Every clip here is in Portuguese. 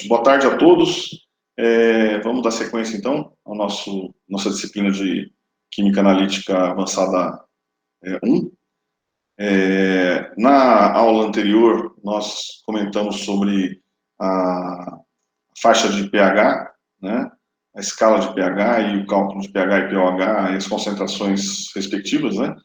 Boa tarde a todos. Vamos dar sequência, então, à nossa disciplina de Química Analítica Avançada 1. Na aula anterior, nós comentamos sobre a faixa de pH, né? A escala de pH e o cálculo de pH e pOH e as concentrações respectivas, né?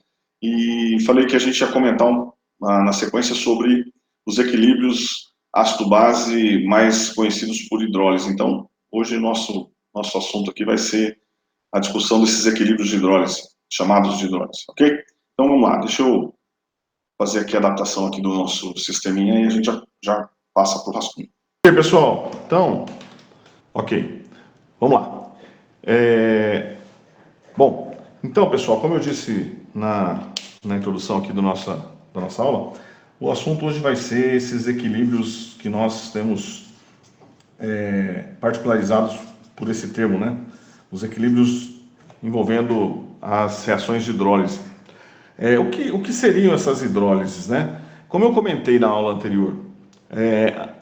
E falei que a gente ia comentar na sequência sobre os equilíbrios ácido-base mais conhecidos por hidrólise. Então, hoje nosso assunto aqui vai ser a discussão desses equilíbrios de hidrólise, chamados de hidrólise, ok? Então vamos lá, deixa eu fazer aqui a adaptação aqui do nosso sisteminha e a gente já passa para o rascunho. Ok, pessoal, então, ok, vamos lá. Bom, então, pessoal, como eu disse na introdução aqui da nossa aula, o assunto hoje vai ser esses equilíbrios que nós temos particularizados por esse termo, né? Os equilíbrios envolvendo as reações de hidrólise. O que seriam essas hidrólises, né? Como eu comentei na aula anterior,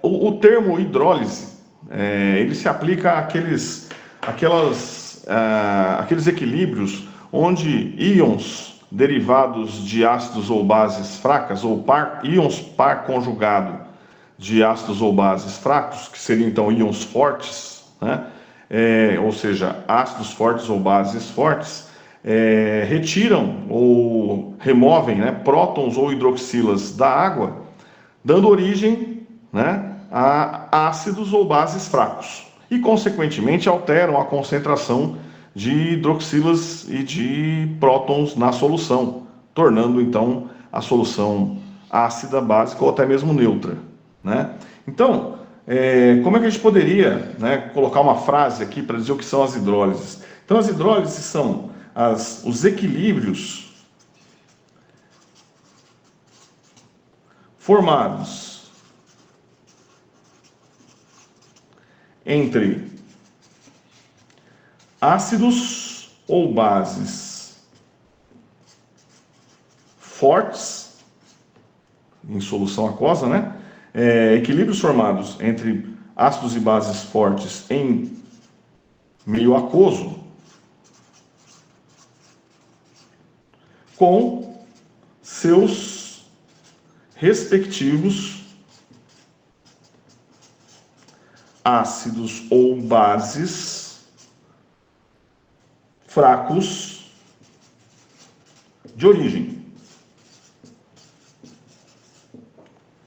o termo hidrólise, ele se aplica àqueles equilíbrios onde íons derivados de ácidos ou bases fracas, ou íons par conjugado de ácidos ou bases fracos, que seriam então íons fortes, né? Ou seja, ácidos fortes ou bases fortes, retiram ou removem, né, prótons ou hidroxilas da água, dando origem, né, a ácidos ou bases fracos e, consequentemente, alteram a concentração de hidroxilas e de prótons na solução, tornando então a solução ácida, básica ou até mesmo neutra, né? Então, como é que a gente poderia, né, colocar uma frase aqui para dizer o que são as hidrólises? Então, as hidrólises são os equilíbrios formados entre ácidos ou bases fortes em solução aquosa, né? Equilíbrios formados entre ácidos e bases fortes em meio aquoso com seus respectivos ácidos ou bases fracos de origem.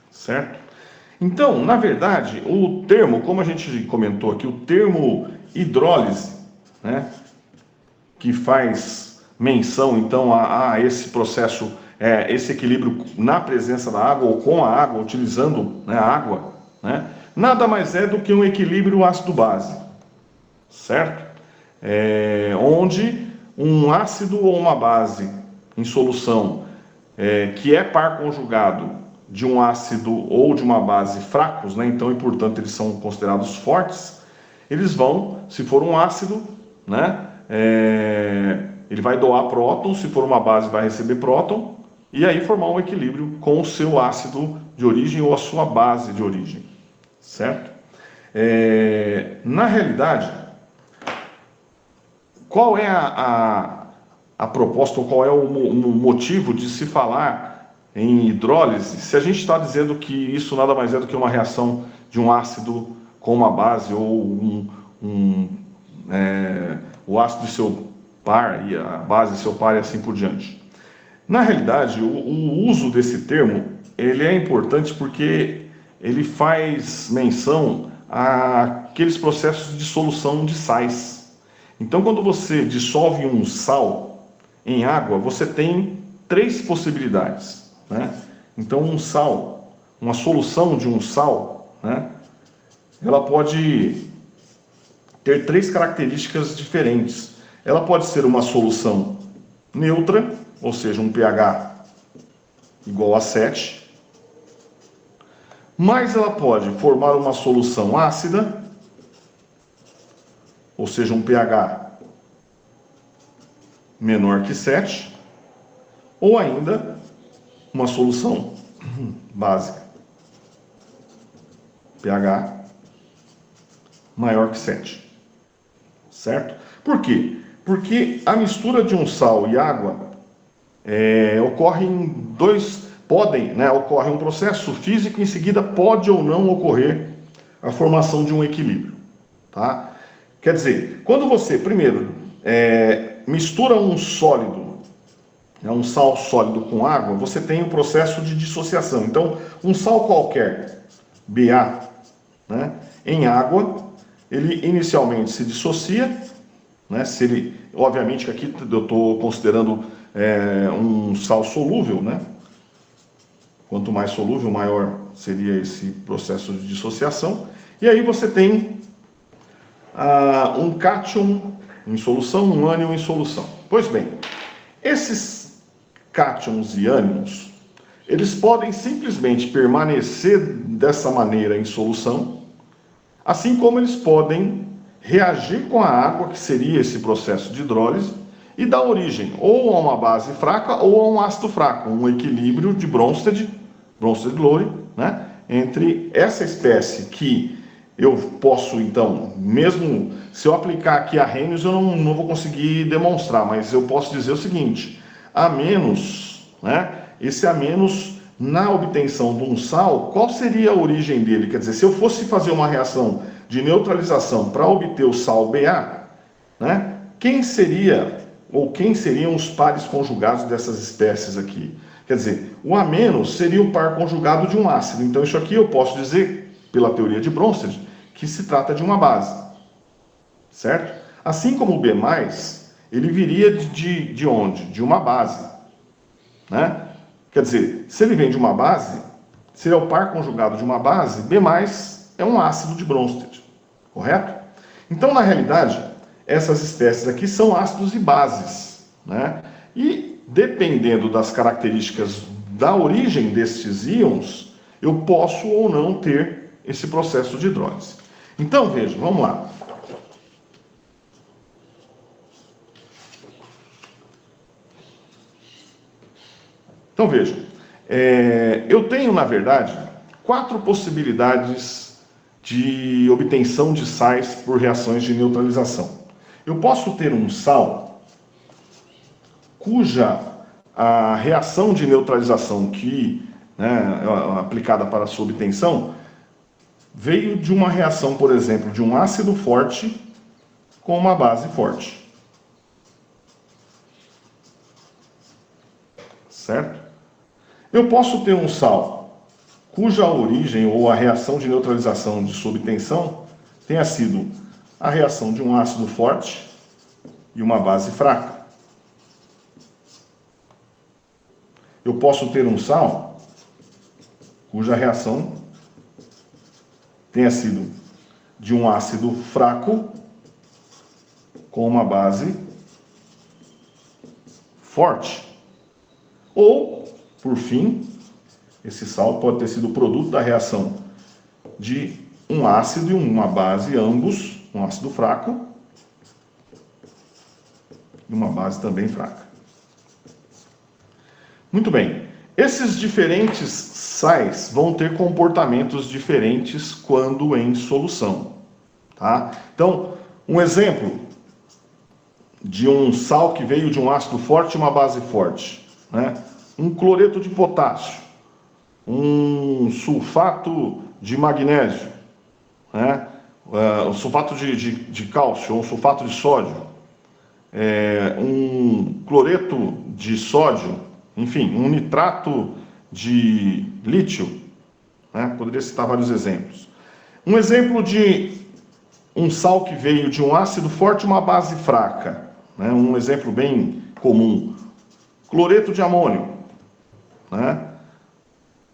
Certo? Então, na verdade, o termo, como a gente comentou aqui, o termo hidrólise, né, que faz menção então a esse processo, esse equilíbrio na presença da água ou com a água, utilizando, né, a água, né, nada mais é do que um equilíbrio ácido-base, certo? Onde um ácido ou uma base em solução que é par conjugado de um ácido ou de uma base fracos, né, então, e portanto eles são considerados fortes, eles vão, se for um ácido, né, ele vai doar próton, se for uma base vai receber próton, e aí formar um equilíbrio com o seu ácido de origem ou a sua base de origem, certo? Na realidade, qual é a proposta, ou qual é o motivo de se falar em hidrólise, se a gente está dizendo que isso nada mais é do que uma reação de um ácido com uma base, ou o ácido de seu par e a base de seu par e assim por diante. Na realidade, o uso desse termo, ele é importante porque ele faz menção àqueles processos de dissolução de sais. Então, quando você dissolve um sal em água, você tem três possibilidades, né? Então, um sal, uma solução de um sal, né, ela pode ter três características diferentes. Ela pode ser uma solução neutra, ou seja, um pH igual a 7, mas ela pode formar uma solução ácida, ou seja, um pH menor que 7, ou ainda uma solução básica, pH maior que 7. Certo? Por quê? Porque a mistura de um sal e água ocorre em ocorre um processo físico, em seguida pode ou não ocorrer a formação de um equilíbrio. Tá? Quer dizer, quando você, primeiro, mistura um sólido, um sal sólido com água, você tem um processo de dissociação. Então, um sal qualquer, Ba, né, em água, ele inicialmente se dissocia, né, obviamente que aqui eu estou considerando um sal solúvel, né? Quanto mais solúvel, maior seria esse processo de dissociação. E aí você tem um cátion em solução, um ânion em solução. Pois bem, esses cátions e ânions, eles podem simplesmente permanecer dessa maneira em solução, assim como eles podem reagir com a água, que seria esse processo de hidrólise, e dar origem ou a uma base fraca ou a um ácido fraco, um equilíbrio de Bronsted-Lowry, né, entre essa espécie que eu posso, então, mesmo se eu aplicar aqui a Arrhenius, eu não vou conseguir demonstrar, mas eu posso dizer o seguinte: A-, né, esse A- na obtenção de um sal, qual seria a origem dele? Quer dizer, se eu fosse fazer uma reação de neutralização para obter o sal Ba, né, quem seriam os pares conjugados dessas espécies aqui? Quer dizer, o A- seria o par conjugado de um ácido. Então, isso aqui eu posso dizer, pela teoria de Bronsted, que se trata de uma base. Certo? Assim como o B+, ele viria de onde? De uma base. Né? Quer dizer, se ele vem de uma base, se ele é o par conjugado de uma base, B+, é um ácido de Bronsted. Correto? Então, na realidade, essas espécies aqui são ácidos e bases. Né? E, dependendo das características da origem destes íons, eu posso ou não ter esse processo de hidrólise. Então, veja, vamos lá. Então, veja, eu tenho, na verdade, 4 possibilidades de obtenção de sais por reações de neutralização. Eu posso ter um sal cuja a reação de neutralização aplicada para a sua obtenção veio de uma reação, por exemplo, de um ácido forte com uma base forte. Certo? Eu posso ter um sal cuja origem ou a reação de neutralização de sua obtenção tenha sido a reação de um ácido forte e uma base fraca. Eu posso ter um sal cuja reação tenha sido de um ácido fraco com uma base forte. Ou, por fim, esse sal pode ter sido produto da reação de um ácido e uma base, ambos, um ácido fraco e uma base também fraca. Muito bem. Esses diferentes sais vão ter comportamentos diferentes quando em solução. Tá? Então, um exemplo de um sal que veio de um ácido forte e uma base forte. Né? Um cloreto de potássio, um sulfato de magnésio, né? Um sulfato de cálcio, ou um sulfato de sódio, um cloreto de sódio, enfim, um nitrato de lítio, né? Poderia citar vários exemplos. Um exemplo de um sal que veio de um ácido forte e uma base fraca, né? Um exemplo bem comum, cloreto de amônio, né?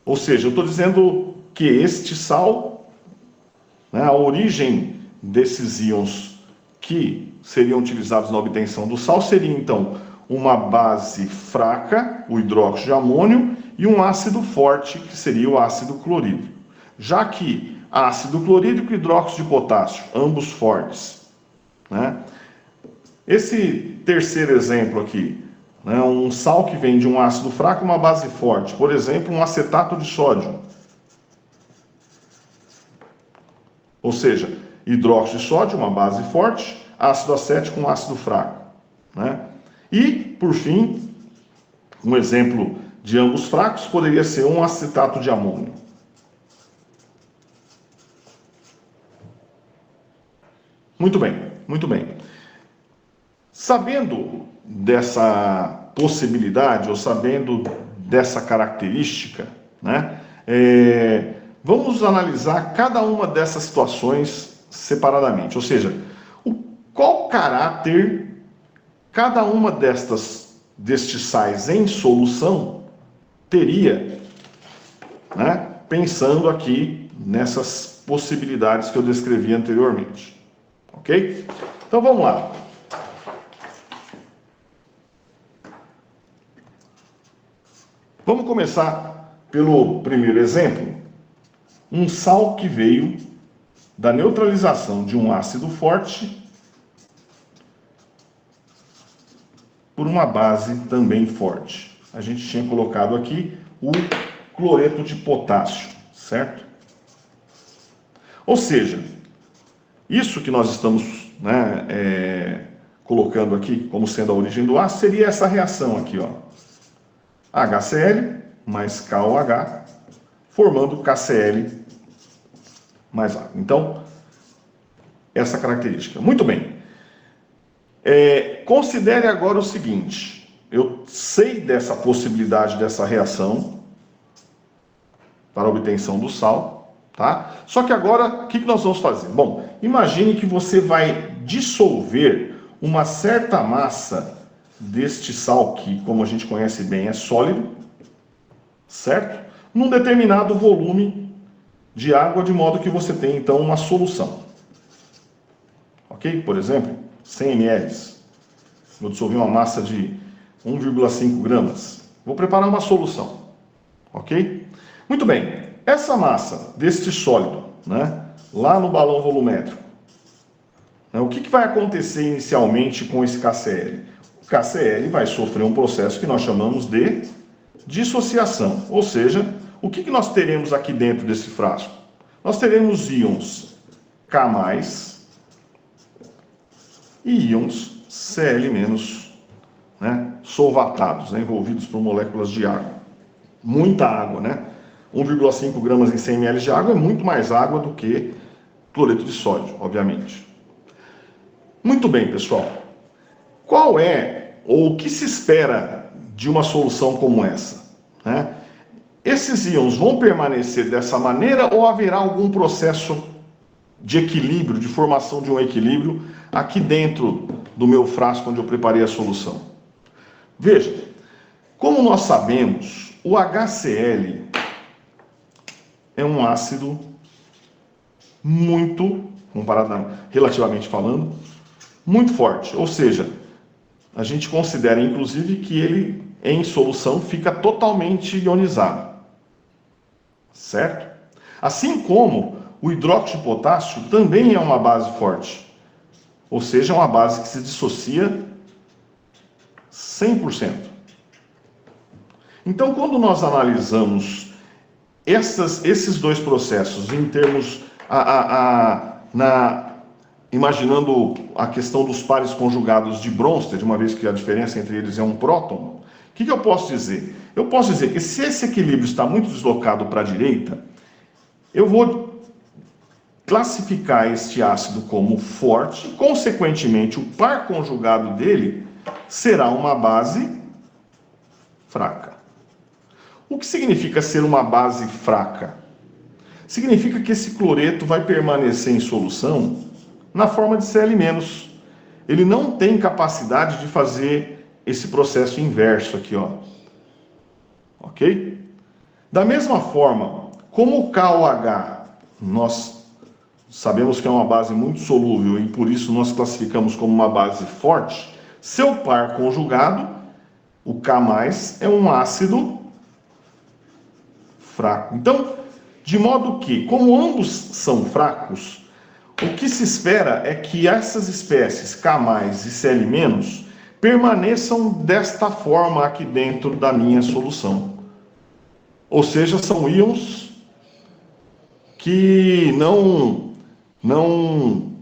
Ou seja, eu estou dizendo que este sal, né, a origem desses íons que seriam utilizados na obtenção do sal seria, então, uma base fraca, o hidróxido de amônio, e um ácido forte, que seria o ácido clorídrico. Já que ácido clorídrico e hidróxido de potássio, ambos fortes. Né? Esse terceiro exemplo aqui, né, um sal que vem de um ácido fraco e uma base forte, por exemplo, um acetato de sódio. Ou seja, hidróxido de sódio, uma base forte, ácido acético, um ácido fraco, né? E, por fim, um exemplo de ambos fracos poderia ser um acetato de amônio. Muito bem, muito bem. Sabendo dessa possibilidade, ou sabendo dessa característica, né, vamos analisar cada uma dessas situações separadamente. Ou seja, qual caráter cada uma destes sais em solução teria, né, pensando aqui nessas possibilidades que eu descrevi anteriormente. Ok? Então vamos lá. Vamos começar pelo primeiro exemplo. Um sal que veio da neutralização de um ácido forte por uma base também forte. A gente tinha colocado aqui o cloreto de potássio, certo? Ou seja, isso que nós estamos, né, colocando aqui como sendo a origem do ácido seria essa reação aqui, ó. HCl mais KOH, formando KCl mais água. Então, essa característica. Muito bem. Considere agora o seguinte. Eu sei dessa possibilidade dessa reação para a obtenção do sal, tá? Só que agora, o que nós vamos fazer? Bom, imagine que você vai dissolver uma certa massa deste sal, que, como a gente conhece bem, é sólido, certo? Num determinado volume de água, de modo que você tem, então, uma solução. Ok? Por exemplo, 100 ml. Eu dissolvi uma massa de 1,5 gramas. Vou preparar uma solução. Ok? Muito bem. Essa massa deste sólido, né, lá no balão volumétrico, né, o que vai acontecer inicialmente com esse KCl? O KCl vai sofrer um processo que nós chamamos de dissociação. Ou seja, o que nós teremos aqui dentro desse frasco? Nós teremos íons K+, e íons Cl-, né, solvatados, né, envolvidos por moléculas de água. Muita água, né? 1,5 gramas em 100 ml de água é muito mais água do que cloreto de sódio, obviamente. Muito bem, pessoal. Qual é, ou o que se espera de uma solução como essa, né? Esses íons vão permanecer dessa maneira ou haverá algum processo de equilíbrio, de formação de um equilíbrio aqui dentro do meu frasco onde eu preparei a solução? Veja, como nós sabemos, o HCl é um ácido muito, relativamente falando, muito forte. Ou seja, a gente considera inclusive que ele em solução fica totalmente ionizado. Certo? Assim como o hidróxido de potássio também é uma base forte. Ou seja, é uma base que se dissocia 100%. Então, quando nós analisamos esses dois processos em termos imaginando a questão dos pares conjugados de Bronsted, uma vez que a diferença entre eles é um próton, o que eu posso dizer? Eu posso dizer que se esse equilíbrio está muito deslocado para a direita, eu vou classificar este ácido como forte, consequentemente o par conjugado dele será uma base fraca. O que significa ser uma base fraca? Significa que esse cloreto vai permanecer em solução na forma de Cl-. Ele não tem capacidade de fazer esse processo inverso aqui, ó. Ok? Da mesma forma, como o KOH, nós sabemos que é uma base muito solúvel e por isso nós classificamos como uma base forte, seu par conjugado, o K+, é um ácido fraco. Então, de modo que, como ambos são fracos, o que se espera é que essas espécies K+, e Cl-, permaneçam desta forma aqui dentro da minha solução. Ou seja, são íons que não não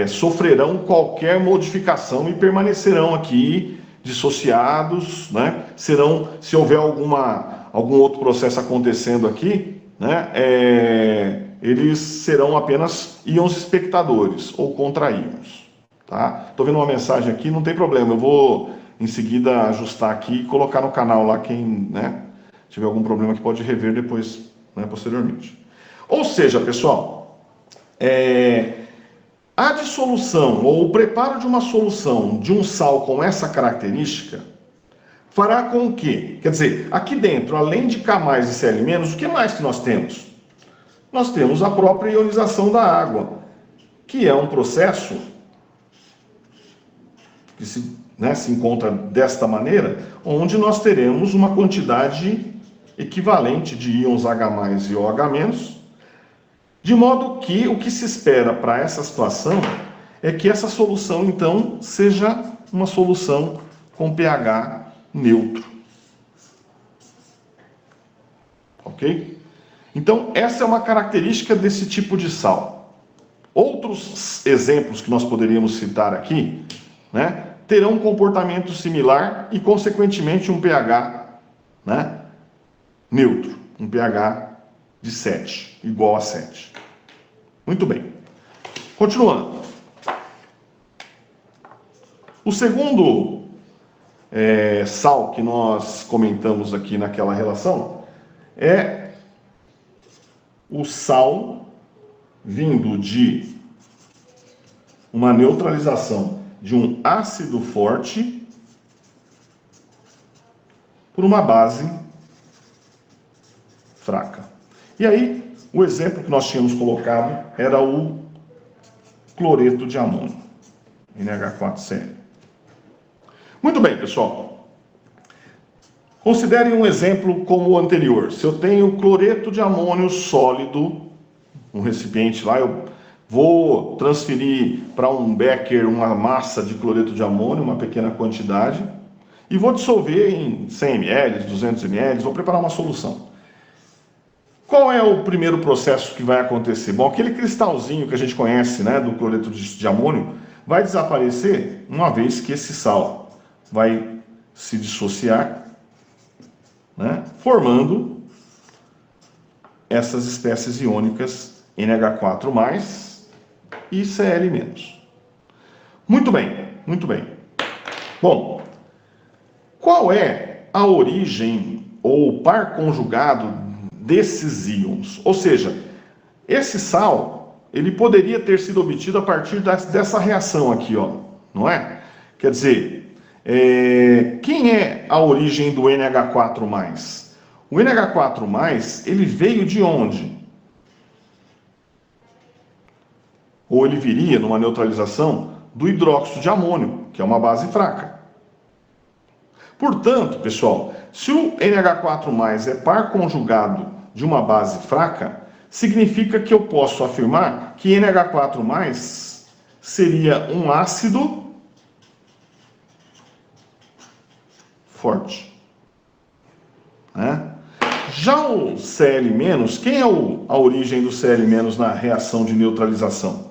sofrerão qualquer modificação e permanecerão aqui dissociados, né? Se houver algum outro processo acontecendo aqui, né? Eles serão apenas íons espectadores ou contra-íons, tá? Estou vendo uma mensagem aqui, não tem problema, eu vou em seguida ajustar aqui e colocar no canal lá quem, né, tiver algum problema que pode rever depois, né, posteriormente. Ou seja, pessoal, a dissolução ou o preparo de uma solução de um sal com essa característica fará com que, quer dizer, aqui dentro, além de K+ e Cl-, o que mais que nós temos? Nós temos a própria ionização da água, que é um processo que se encontra desta maneira, onde nós teremos uma quantidade equivalente de íons H+ e OH-, de modo que o que se espera para essa situação é que essa solução, então, seja uma solução com pH neutro. Ok? Então, essa é uma característica desse tipo de sal. Outros exemplos que nós poderíamos citar aqui, né, terão um comportamento similar e, consequentemente, um pH, né, neutro, um pH de 7, igual a 7. Muito bem. Continuando. O segundo sal que nós comentamos aqui naquela relação é o sal vindo de uma neutralização de um ácido forte por uma base fraca. E aí, o exemplo que nós tínhamos colocado era o cloreto de amônio, NH4Cl. Muito bem, pessoal. Considerem um exemplo como o anterior. Se eu tenho cloreto de amônio sólido, um recipiente lá, eu vou transferir para um becker uma massa de cloreto de amônio, uma pequena quantidade, e vou dissolver em 100 ml, 200 ml, vou preparar uma solução. Qual é o primeiro processo que vai acontecer? Bom, aquele cristalzinho que a gente conhece, né, do cloreto de amônio, vai desaparecer uma vez que esse sal vai se dissociar, né, formando essas espécies iônicas NH4+ e Cl-. Muito bem, muito bem. Bom, qual é a origem ou o par conjugado desses íons? Ou seja, esse sal, ele poderia ter sido obtido a partir dessa reação aqui, ó, não é? Quer dizer, quem é a origem do NH4+? O NH4+, ele veio de onde? Ou ele viria numa neutralização do hidróxido de amônio, que é uma base fraca. Portanto, pessoal, se o NH4+ é par conjugado de uma base fraca, significa que eu posso afirmar que NH4+ seria um ácido forte, né? Já o Cl-, quem é a origem do Cl- na reação de neutralização?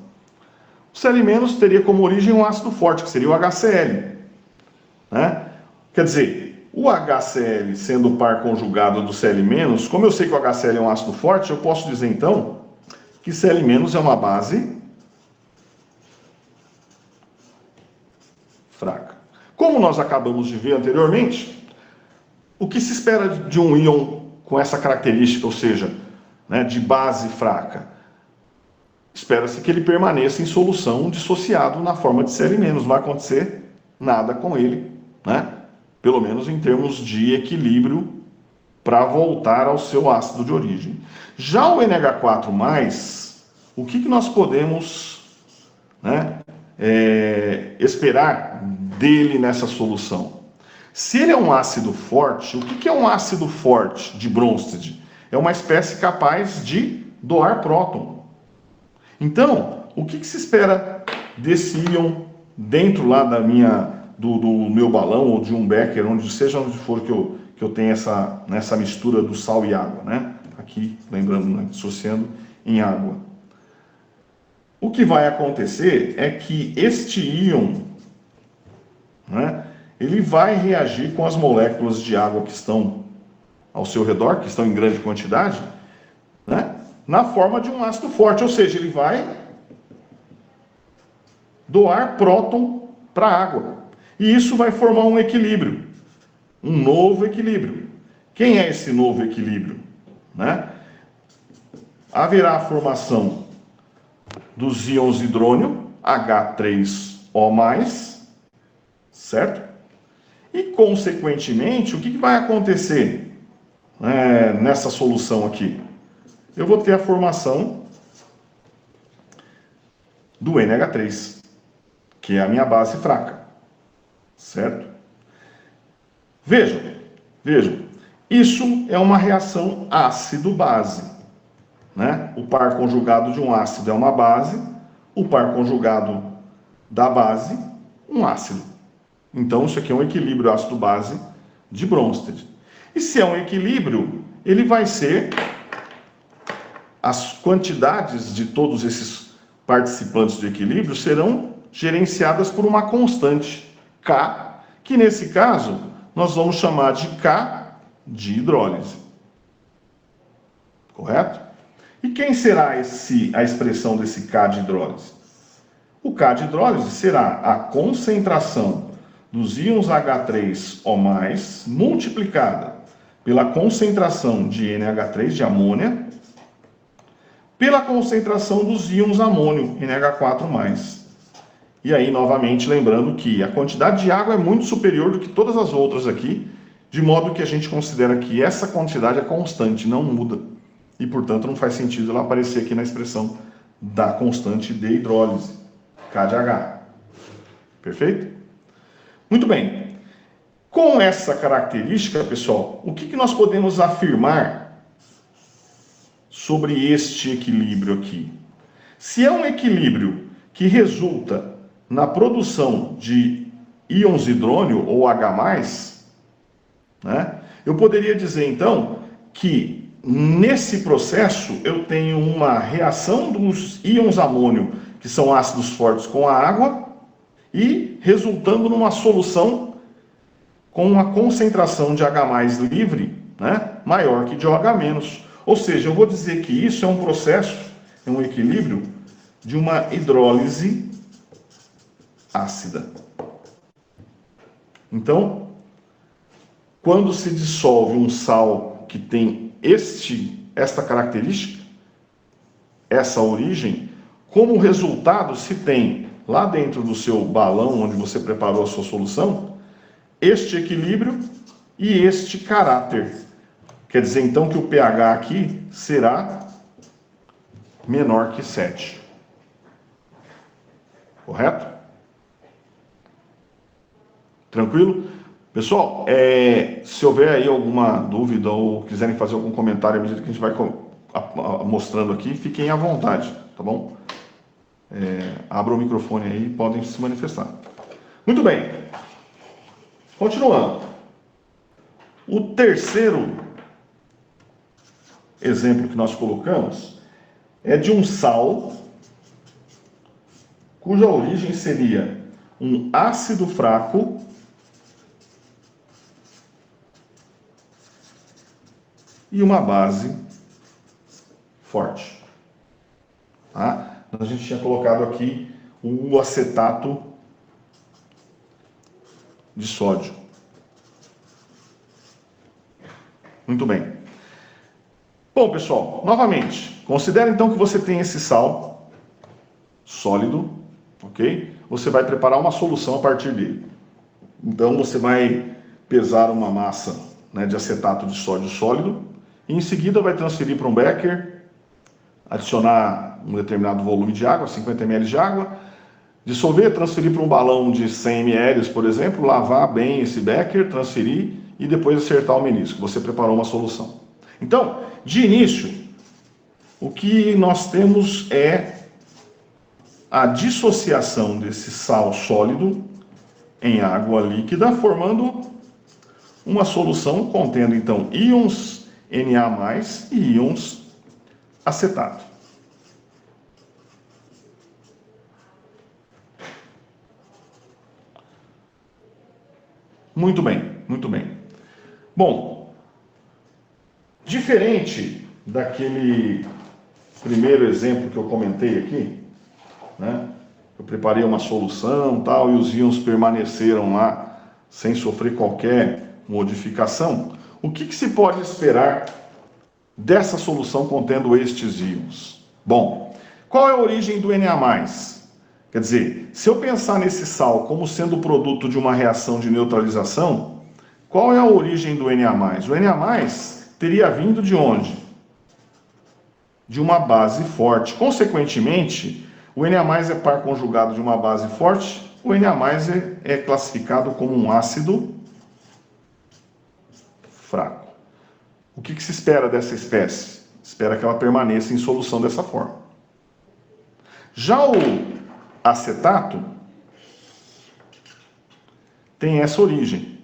O Cl- teria como origem um ácido forte, que seria o HCl, né? Quer dizer, o HCl sendo par conjugado do Cl-, como eu sei que o HCl é um ácido forte, eu posso dizer então que Cl- é uma base fraca. Como nós acabamos de ver anteriormente, o que se espera de um íon com essa característica, ou seja, né, de base fraca? Espera-se que ele permaneça em solução dissociado na forma de Cl-, não vai acontecer nada com ele, né? Pelo menos em termos de equilíbrio para voltar ao seu ácido de origem. Já o NH4+, o que nós podemos, né, esperar dele nessa solução? Se ele é um ácido forte, o que é um ácido forte de Bronsted? É uma espécie capaz de doar próton. Então, o que se espera desse íon dentro lá do meu balão ou de um becker, seja onde for que eu tenha nessa mistura do sal e água, né? Aqui, lembrando, né, dissociando em água. o que vai acontecer é que este íon, né, ele vai reagir com as moléculas de água que estão ao seu redor, que estão em grande quantidade, né, na forma de um ácido forte, ou seja, ele vai doar próton para a água. E isso vai formar um equilíbrio, um novo equilíbrio. Quem é esse novo equilíbrio? Né? Haverá a formação dos íons hidrônio, H3O+, certo? E, consequentemente, o que vai acontecer nessa solução aqui? Eu vou ter a formação do NH3, que é a minha base fraca, certo? Vejam, isso é uma reação ácido-base, né? O par conjugado de um ácido é uma base, o par conjugado da base, um ácido. Então, isso aqui é um equilíbrio ácido-base de Bronsted. E se é um equilíbrio, ele vai ser as quantidades de todos esses participantes do equilíbrio serão gerenciadas por uma constante, K, que nesse caso nós vamos chamar de K de hidrólise. Correto? E quem será a expressão desse K de hidrólise? O K de hidrólise será a concentração dos íons H3O+, multiplicada pela concentração de NH3, de amônia, pela concentração dos íons amônio, NH4+. E aí, novamente, lembrando que a quantidade de água é muito superior do que todas as outras aqui, de modo que a gente considera que essa quantidade é constante, não muda. E, portanto, não faz sentido ela aparecer aqui na expressão da constante de hidrólise, K de H. Perfeito? Muito bem. Com essa característica, pessoal, o que nós podemos afirmar sobre este equilíbrio aqui? Se é um equilíbrio que resulta na produção de íons hidrônio ou H+, né, eu poderia dizer, então, que nesse processo eu tenho uma reação dos íons amônio, que são ácidos fortes, com a água, e resultando numa solução com uma concentração de H+ livre, né, maior que de OH-. Ou seja, eu vou dizer que isso é um processo, é um equilíbrio de uma hidrólise ácida. Então, quando se dissolve um sal que tem esta característica, essa origem, como resultado se tem lá dentro do seu balão onde você preparou a sua solução, este equilíbrio e este caráter. Quer dizer, então, que o pH aqui será menor que 7. Correto? Tranquilo? Pessoal, se houver aí alguma dúvida ou quiserem fazer algum comentário à medida que a gente vai mostrando aqui, fiquem à vontade, tá bom? Abra o microfone aí e podem se manifestar. Muito bem. Continuando. O terceiro exemplo que nós colocamos é de um sal cuja origem seria um ácido fraco e uma base forte. Tá? A gente tinha colocado aqui o acetato de sódio. Muito bem. Bom, pessoal, novamente, considere então que você tem esse sal sólido, ok? Você vai preparar uma solução a partir dele. Então, você vai pesar uma massa, né, de acetato de sódio sólido e em seguida vai transferir para um becker, adicionar um determinado volume de água, 50 ml de água, dissolver, transferir para um balão de 100 ml, por exemplo, lavar bem esse becker, transferir e depois acertar o menisco. Você preparou uma solução. Então, de início, o que nós temos é a dissociação desse sal sólido em água líquida, formando uma solução contendo, então, íons Na+, e íons acetato. Muito bem, muito bem. Bom, diferente daquele primeiro exemplo que eu comentei aqui, né? Eu preparei uma solução tal, e os íons permaneceram lá sem sofrer qualquer modificação. O que se pode esperar dessa solução contendo estes íons? Bom, qual é a origem do Na+? Quer dizer, se eu pensar nesse sal como sendo produto de uma reação de neutralização, qual é a origem do Na+? O Na+ teria vindo de onde? De uma base forte. Consequentemente, o Na+ é par conjugado de uma base forte, o Na+ é classificado como um ácido fraco. O que se espera dessa espécie? Espera que ela permaneça em solução dessa forma. Já o acetato tem essa origem.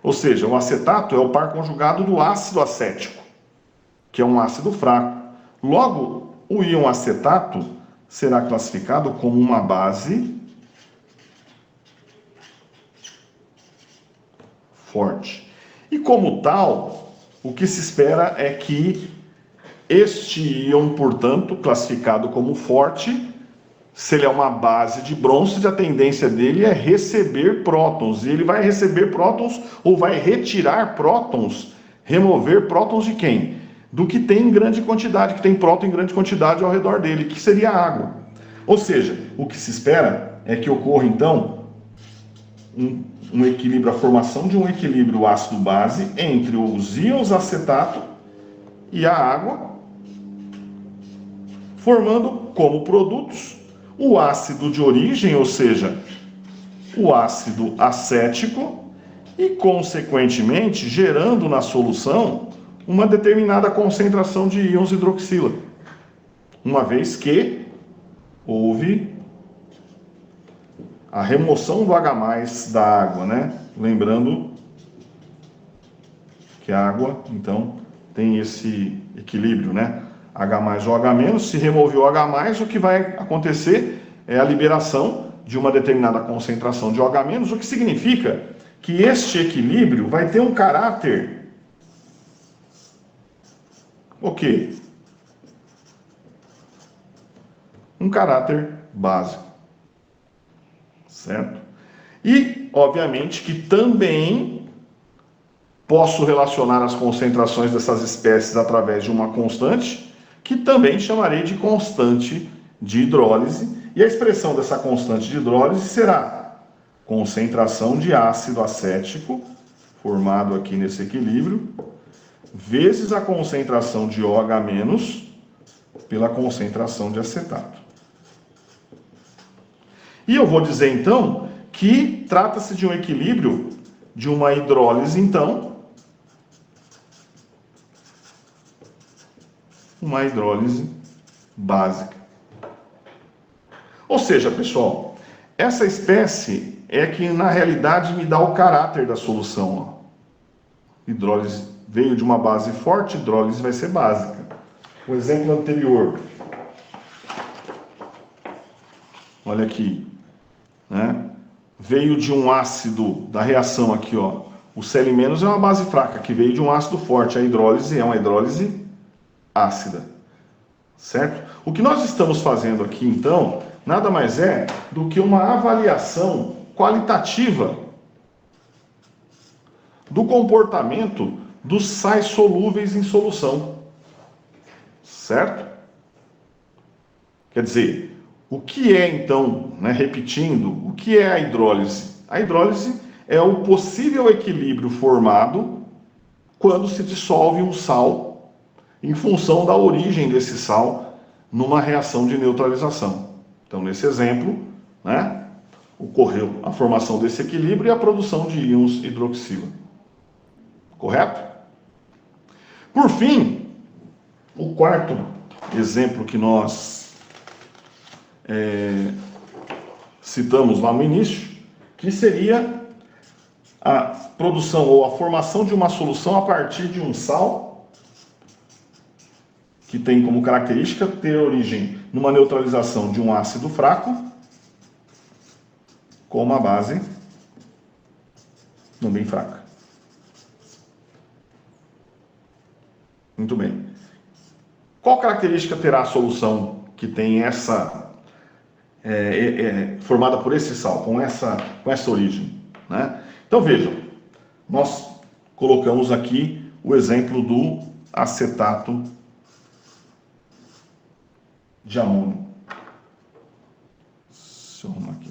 Ou seja, o acetato é o par conjugado do ácido acético, que é um ácido fraco. Logo, o íon acetato será classificado como uma base forte. E como tal, o que se espera é que este íon, portanto, classificado como forte, se ele é uma base de bronze, a tendência dele é receber prótons. E ele vai receber prótons ou vai retirar prótons, remover prótons de quem? Do que tem em grande quantidade, que tem próton em grande quantidade ao redor dele, que seria a água. Ou seja, o que se espera é que ocorra, então, um equilíbrio, a formação de um equilíbrio ácido-base entre os íons acetato e a água, formando como produtos o ácido de origem, ou seja, o ácido acético, e, consequentemente, gerando na solução uma determinada concentração de íons hidroxila, uma vez que houve a remoção do H+ da água, né? Lembrando que a água, então, tem esse equilíbrio, né? H+ ou H-, se remover o H+, o que vai acontecer é a liberação de uma determinada concentração de OH-, o que significa que este equilíbrio vai ter um caráter, o quê? Um caráter básico, certo? E, obviamente, que também posso relacionar as concentrações dessas espécies através de uma constante, que também chamarei de constante de hidrólise, e a expressão dessa constante de hidrólise será concentração de ácido acético, formado aqui nesse equilíbrio, vezes a concentração de OH- pela concentração de acetato. E eu vou dizer, então, que trata-se de um equilíbrio de uma hidrólise, então, uma hidrólise básica. Ou seja, pessoal, essa espécie é que na realidade me dá o caráter da solução. Ó. Hidrólise veio de uma base forte, hidrólise vai ser básica. O exemplo anterior. Olha aqui, né? Veio de um ácido da reação aqui, ó. O Cl- é uma base fraca, que veio de um ácido forte. A hidrólise é uma hidrólise ácida, certo? O que nós estamos fazendo aqui, então, nada mais é do que uma avaliação qualitativa do comportamento dos sais solúveis em solução, certo? Quer dizer, o que é, então, né, repetindo, o que é a hidrólise? A hidrólise é o possível equilíbrio formado quando se dissolve um sal em função da origem desse sal numa reação de neutralização. Então, nesse exemplo, né, ocorreu a formação desse equilíbrio e a produção de íons hidroxila. Correto? Por fim, o quarto exemplo que nós citamos lá no início, que seria a produção ou a formação de uma solução a partir de um sal que tem como característica ter origem numa neutralização de um ácido fraco com uma base bem fraca. Muito bem. Qual característica terá a solução que tem essa formada por esse sal, com essa origem, né? Então vejam, nós colocamos aqui o exemplo do acetato de amônio. Deixa eu arrumar aqui.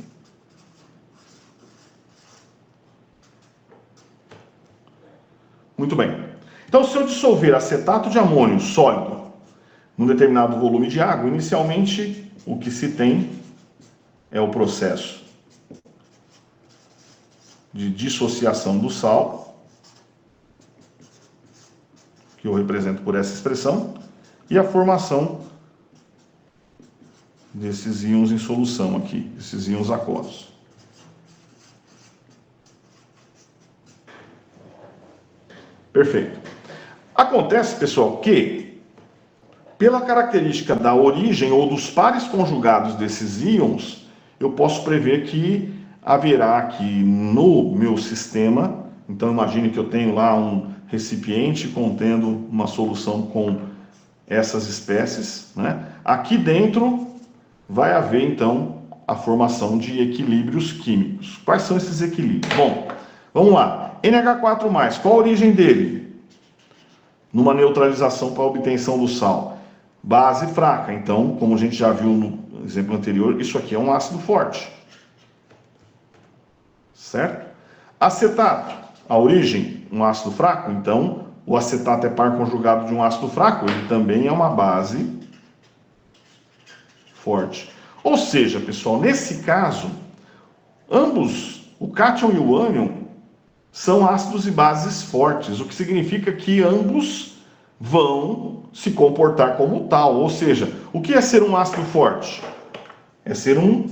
Muito bem. Então, se eu dissolver acetato de amônio sólido num determinado volume de água, inicialmente o que se tem é o processo de dissociação do sal, que eu represento por essa expressão, e a formação desses íons em solução aqui, esses íons aquosos. Perfeito. Acontece, pessoal, que pela característica da origem ou dos pares conjugados desses íons, eu posso prever que haverá aqui no meu sistema, então imagine que eu tenho lá um recipiente contendo uma solução com essas espécies, né? Aqui dentro vai haver então a formação de equilíbrios químicos. Quais são esses equilíbrios? Bom, vamos lá. NH4+, qual a origem dele? Numa neutralização para a obtenção do sal. Base fraca. Então, como a gente já viu no exemplo anterior, isso aqui é um ácido forte. Certo? Acetato. A origem, um ácido fraco. Então, o acetato é par conjugado de um ácido fraco. Ele também é uma base forte. Ou seja, pessoal, nesse caso, ambos, o cátion e o ânion, são ácidos e bases fortes, o que significa que ambos vão se comportar como tal. Ou seja, o que é ser um ácido forte? É ser um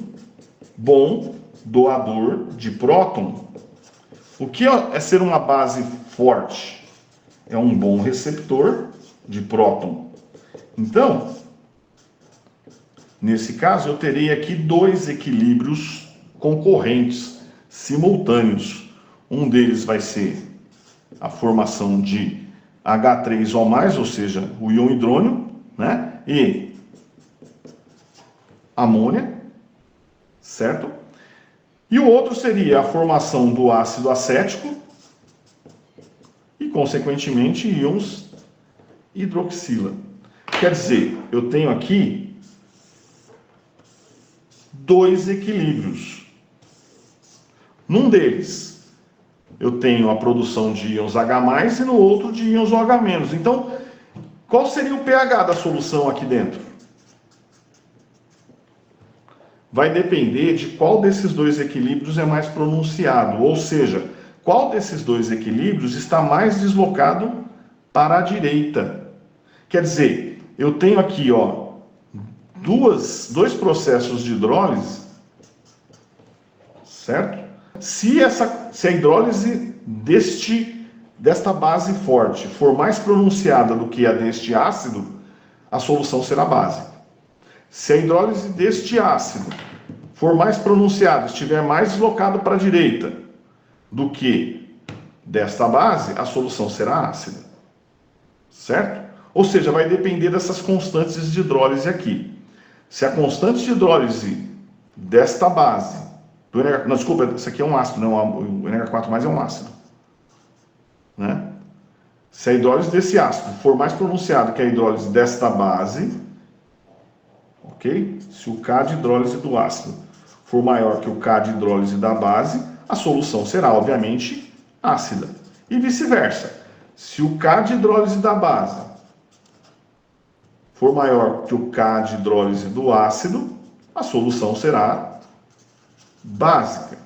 bom doador de próton. O que é ser uma base forte? É um bom receptor de próton. Então, nesse caso, eu terei aqui dois equilíbrios concorrentes, simultâneos. Um deles vai ser a formação de H3O+, ou seja, o íon hidrônio, né? E amônia, certo? E o outro seria a formação do ácido acético e, consequentemente, íons hidroxila. Quer dizer, eu tenho aqui dois equilíbrios. Num deles, eu tenho a produção de íons H+, e no outro de íons OH-. Então, qual seria o pH da solução aqui dentro? Vai depender de qual desses dois equilíbrios é mais pronunciado, ou seja, qual desses dois equilíbrios está mais deslocado para a direita. Quer dizer, eu tenho aqui, ó, dois processos de hidrólise, certo? Se a hidrólise desta base forte for mais pronunciada do que a deste ácido, a solução será básica. Se a hidrólise deste ácido for mais pronunciada, estiver mais deslocado para a direita do que desta base, a solução será ácida. Certo? Ou seja, vai depender dessas constantes de hidrólise aqui. Se a constante de hidrólise desta base não, desculpa, isso aqui é um ácido, não, o NH4+ é um ácido. Né? Se a hidrólise desse ácido for mais pronunciada que a hidrólise desta base, ok? Se o K de hidrólise do ácido for maior que o K de hidrólise da base, a solução será, obviamente, ácida. E vice-versa. Se o K de hidrólise da base for maior que o K de hidrólise do ácido, a solução será básica.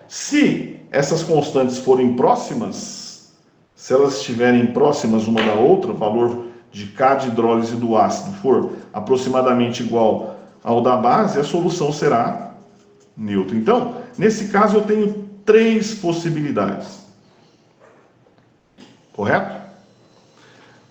Se essas constantes forem próximas, se elas estiverem próximas uma da outra, o valor de K de hidrólise do ácido for aproximadamente igual ao da base, a solução será neutra. Então, nesse caso eu tenho três possibilidades. Correto?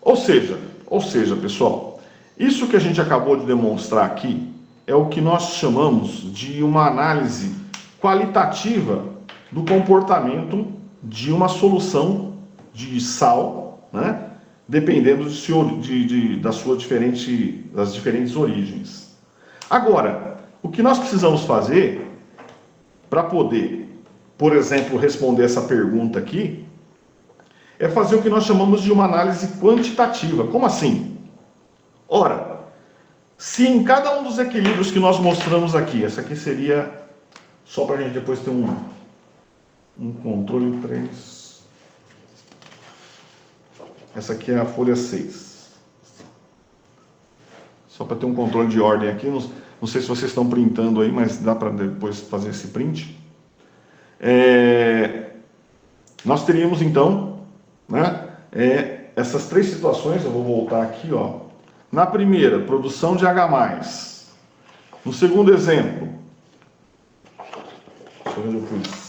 Ou seja, pessoal, isso que a gente acabou de demonstrar aqui é o que nós chamamos de uma análise qualitativa do comportamento de uma solução de sal, né? Dependendo das diferentes origens. Agora, o que nós precisamos fazer para poder, por exemplo, responder essa pergunta aqui, é fazer o que nós chamamos de uma análise quantitativa. Como assim? Ora, se em cada um dos equilíbrios que nós mostramos aqui, essa aqui seria, só para a gente depois ter um controle 3. Essa aqui é a folha 6. Só para ter um controle de ordem aqui, não sei se vocês estão printando aí, mas dá para depois fazer esse print. Nós teríamos então, né, essas 3 situações. Eu vou voltar aqui, ó. Na primeira, produção de H+. No segundo exemplo, deixa eu ver onde eu pus.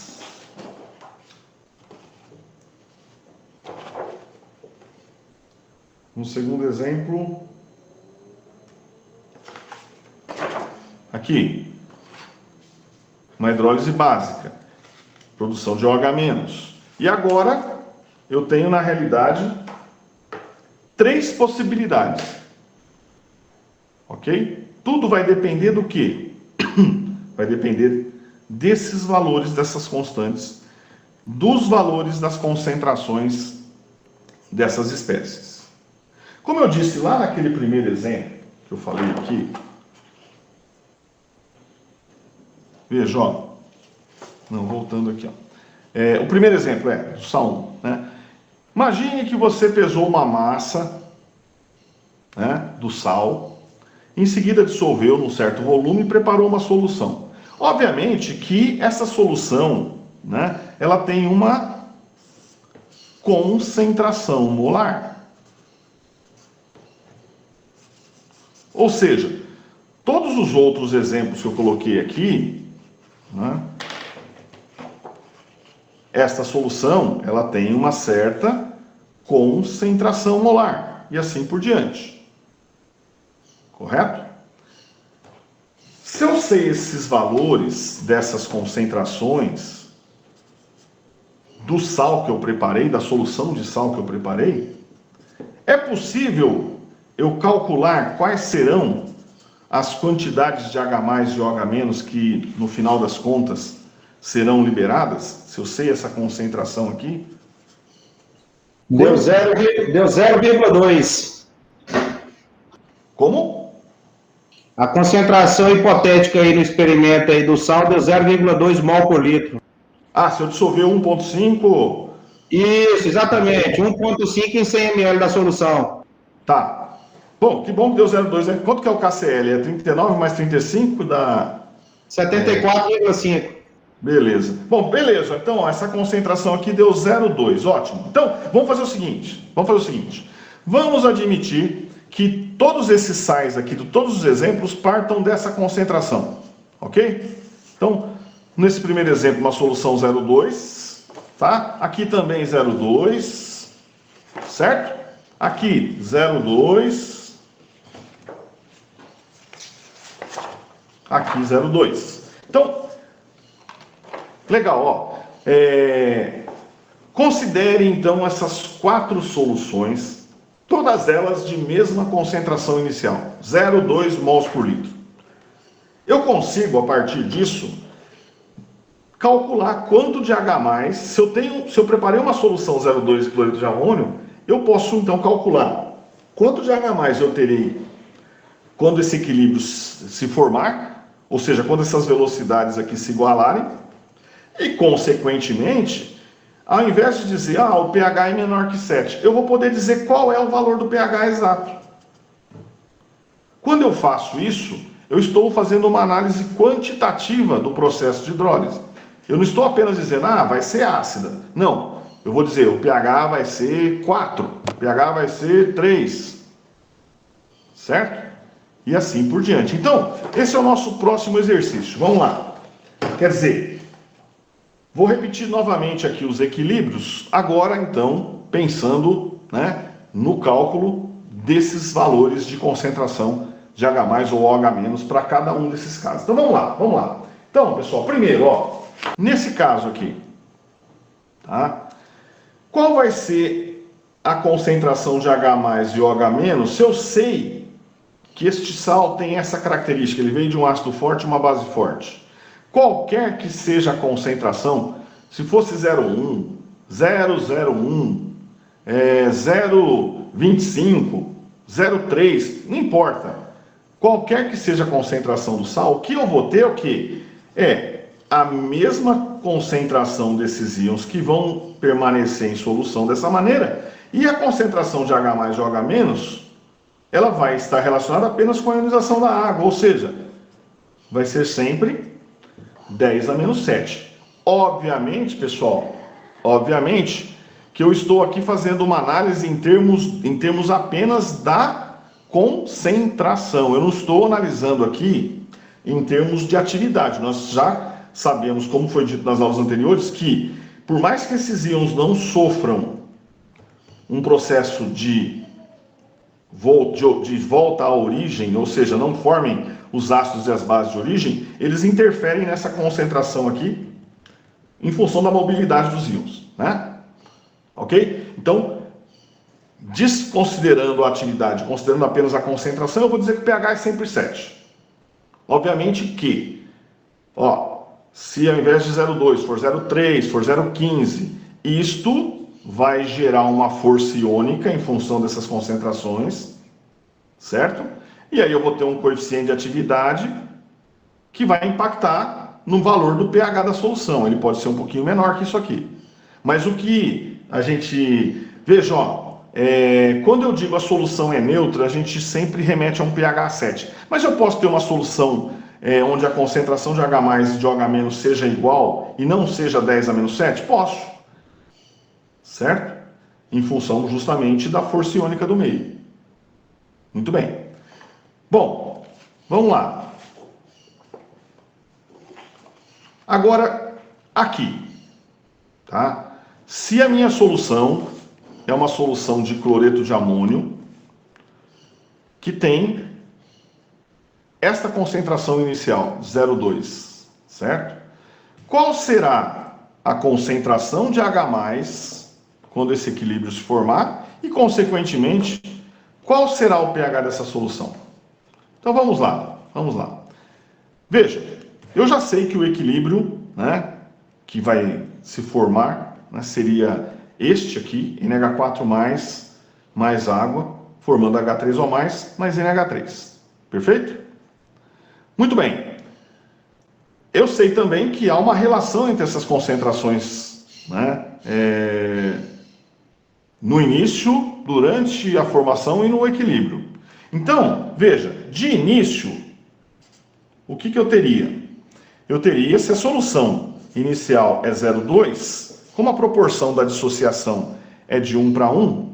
No segundo exemplo, aqui, uma hidrólise básica, produção de OH-. E agora, eu tenho na realidade 3 possibilidades, ok? Tudo vai depender do quê? Vai depender desses valores, dessas constantes, dos valores das concentrações dessas espécies. Como eu disse lá naquele primeiro exemplo que eu falei aqui, veja, ó, não, voltando aqui, ó. O primeiro exemplo é do sal 1, né? Imagine que você pesou uma massa, né, do sal, em seguida dissolveu num certo volume e preparou uma solução. Obviamente que essa solução, né, ela tem uma concentração molar. Ou seja, todos os outros exemplos que eu coloquei aqui, né, esta solução, ela tem uma certa concentração molar, e assim por diante. Correto? Se eu sei esses valores dessas concentrações do sal que eu preparei, da solução de sal que eu preparei, é possível eu calcular quais serão as quantidades de H+ e OH- que, no final das contas, serão liberadas? Se eu sei essa concentração aqui. Deu 0,2. Como? A concentração hipotética aí no experimento aí do sal deu 0,2 mol por litro. Ah, se eu dissolver 1,5... Isso, exatamente. 1,5 em 100 ml da solução. Tá. Bom, que bom que deu 0,2, né? Quanto que é o KCl? É 39 mais 35 dá... 74,5. Beleza. Bom, beleza. Então, ó, essa concentração aqui deu 0,2. Ótimo. Então, vamos fazer o seguinte. Vamos admitir que todos esses sais aqui, de todos os exemplos, partam dessa concentração. Ok? Então, nesse primeiro exemplo, uma solução 0,2. Tá? Aqui também 0,2. Certo? Aqui 0,2. Aqui 0,2. Então, legal, ó. Considere então essas 4 soluções, todas elas de mesma concentração inicial, 0,2 mols por litro. Eu consigo, a partir disso, calcular quanto de H+, se eu preparei uma solução 0,2 cloreto de amônio, eu posso então calcular quanto de H+ eu terei quando esse equilíbrio se formar, ou seja, quando essas velocidades aqui se igualarem, e consequentemente, ao invés de dizer, o pH é menor que 7, eu vou poder dizer qual é o valor do pH exato. Quando eu faço isso, eu estou fazendo uma análise quantitativa do processo de hidrólise. Eu não estou apenas dizendo, vai ser ácida. Não, eu vou dizer, o pH vai ser 4, o pH vai ser 3, certo? E assim por diante. Então, esse é o nosso próximo exercício. Vamos lá. Quer dizer, vou repetir novamente aqui os equilíbrios, agora então, pensando, né, no cálculo desses valores de concentração de H+ ou OH- para cada um desses casos. Então vamos lá. Então, pessoal, primeiro, nesse caso aqui, Tá? Qual vai ser a concentração de H+ e OH- se eu sei que este sal tem essa característica? Ele veio de um ácido forte e uma base forte. Qualquer que seja a concentração, se fosse 0,1, 0,01, 0,25, 0,3, não importa. Qualquer que seja a concentração do sal, o que eu vou ter é o quê? É a mesma concentração desses íons que vão permanecer em solução dessa maneira, e a concentração de H+ e OH-, ela vai estar relacionada apenas com a ionização da água, ou seja, vai ser sempre 10⁻⁷. Obviamente, pessoal, obviamente que eu estou aqui fazendo uma análise em termos apenas da concentração. Eu não estou analisando aqui em termos de atividade. Nós já sabemos, como foi dito nas aulas anteriores, que por mais que esses íons não sofram um processo de volta à origem, ou seja, não formem os ácidos e as bases de origem, eles interferem nessa concentração aqui em função da mobilidade dos íons, né? Ok? Então, desconsiderando a atividade, considerando apenas a concentração, eu vou dizer que o pH é sempre 7. Obviamente que, se ao invés de 0,2 for 0,3, for 0,15, isto vai gerar uma força iônica em função dessas concentrações, certo? E aí eu vou ter um coeficiente de atividade que vai impactar no valor do pH da solução. Ele pode ser um pouquinho menor que isso aqui. Mas o que a gente... Veja, quando eu digo a solução é neutra, a gente sempre remete a um pH 7. Mas eu posso ter uma solução onde a concentração de H+ e de OH- seja igual e não seja 10⁻⁷? Posso. Certo? Em função justamente da força iônica do meio. Muito bem. Bom, vamos lá. Agora, aqui, tá? Se a minha solução é uma solução de cloreto de amônio, que tem esta concentração inicial, 0,2, certo? Qual será a concentração de H+, quando esse equilíbrio se formar, e, consequentemente, qual será o pH dessa solução? Então, vamos lá. Veja, eu já sei que o equilíbrio, né, que vai se formar, né, seria este aqui, NH4 mais água, formando H3O mais NH3. Perfeito? Muito bem. Eu sei também que há uma relação entre essas concentrações, né, no início, durante a formação e no equilíbrio. Então, veja, de início, o que eu teria? Eu teria, se a solução inicial é 0,2, como a proporção da dissociação é de 1:1,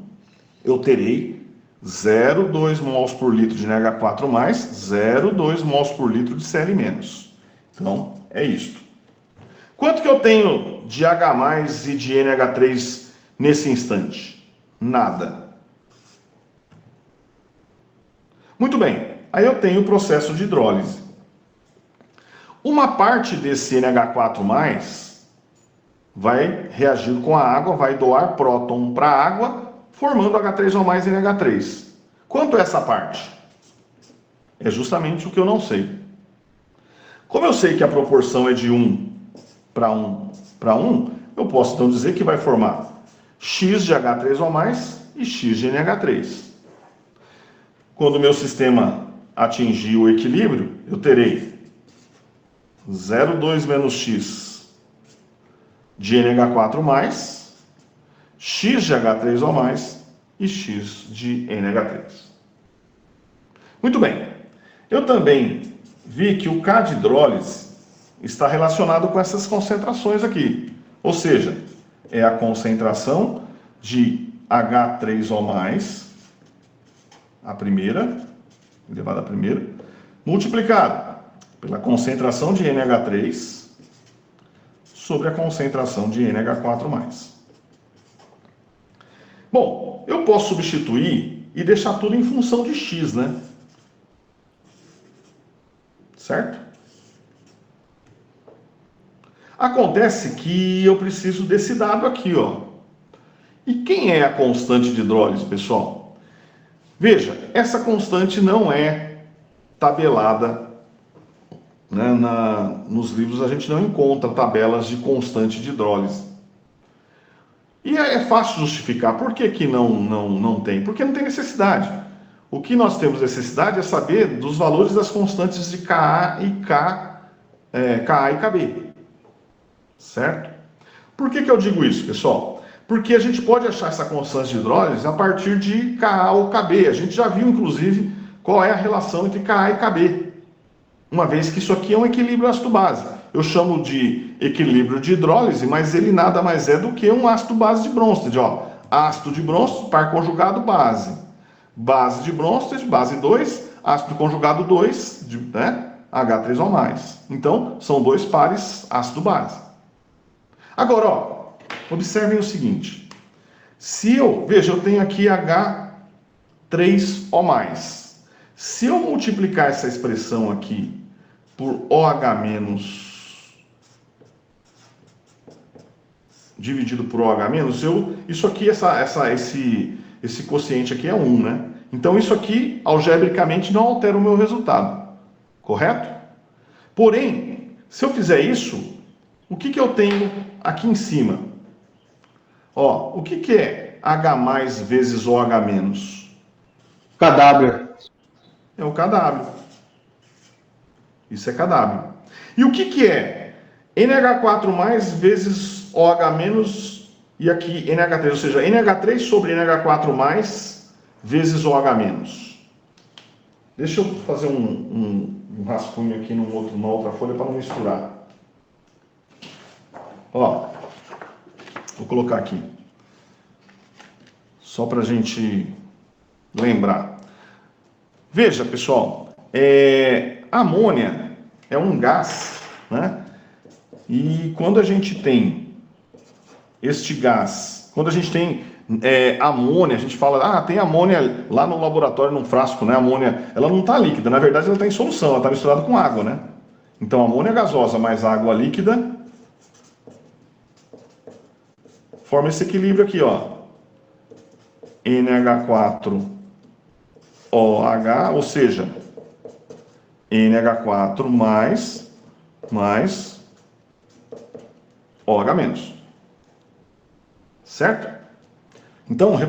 eu terei 0,2 mols por litro de NH4+, 0,2 mols por litro de Cl-. Então, é isto. Quanto que eu tenho de H+ e de NH3 nesse instante? Nada. Muito bem, aí eu tenho o processo de hidrólise. Uma parte desse NH4+, vai reagir com a água, vai doar próton para a água, formando H3O mais NH3. Quanto é essa parte? É justamente o que eu não sei. Como eu sei que a proporção é de 1:1, eu posso então dizer que vai formar X de H3O mais e X de NH3. Quando o meu sistema atingir o equilíbrio, eu terei 0,2 menos X de NH4+, X de H3O+, e X de NH3. Muito bem. Eu também vi que o K de hidrólise está relacionado com essas concentrações aqui. Ou seja, é a concentração de H3O+, a primeira, elevado à primeira, multiplicada pela concentração de NH3 sobre a concentração de NH4+. Bom, eu posso substituir e deixar tudo em função de X, né? Certo? Acontece que eu preciso desse dado aqui, ó. E quem é a constante de hidrólise, pessoal? Veja, essa constante não é tabelada, né? Nos livros a gente não encontra tabelas de constante de hidrólise. E é fácil justificar. Por que que não tem? Porque não tem necessidade. O que nós temos necessidade é saber dos valores das constantes de Ka e Ka e Kb. Certo? Por que que eu digo isso, pessoal? Porque a gente pode achar essa constante de hidrólise a partir de Ka ou Kb. A gente já viu, inclusive, qual é a relação entre Ka e Kb. Uma vez que isso aqui é um equilíbrio ácido-base. Eu chamo de equilíbrio de hidrólise, mas ele nada mais é do que um ácido-base de Bronsted. Ó. Ácido de Bronsted, par conjugado, base. Base de Bronsted, base 2, ácido conjugado 2, né? H3O+. Então, são dois pares ácido-base. Agora, ó, observem o seguinte. Veja, eu tenho aqui H3O+. Se eu multiplicar essa expressão aqui por OH- dividido por OH-, isso aqui, esse quociente aqui é 1, né? Então isso aqui, algebricamente, não altera o meu resultado, correto? Porém, se eu fizer isso, o que que eu tenho aqui em cima? Ó, o que que é H+ vezes OH-? KW. É o KW. Isso é KW. E o que que é NH4+ vezes OH- e aqui NH3, ou seja, NH3 sobre NH4+ vezes OH-. Deixa eu fazer um rascunho aqui numa outra folha para não misturar. Ó, vou colocar aqui. Só para a gente lembrar. Veja, pessoal, amônia é um gás, né? E quando a gente tem este gás, quando a gente tem amônia, a gente fala, tem amônia lá no laboratório, num frasco, né? Amônia, ela não está líquida, na verdade ela está em solução, ela está misturada com água, né? Então, amônia gasosa mais água líquida forma esse equilíbrio aqui, ó. NH4OH, ou seja, NH4 mais OH-. Certo? Então, eu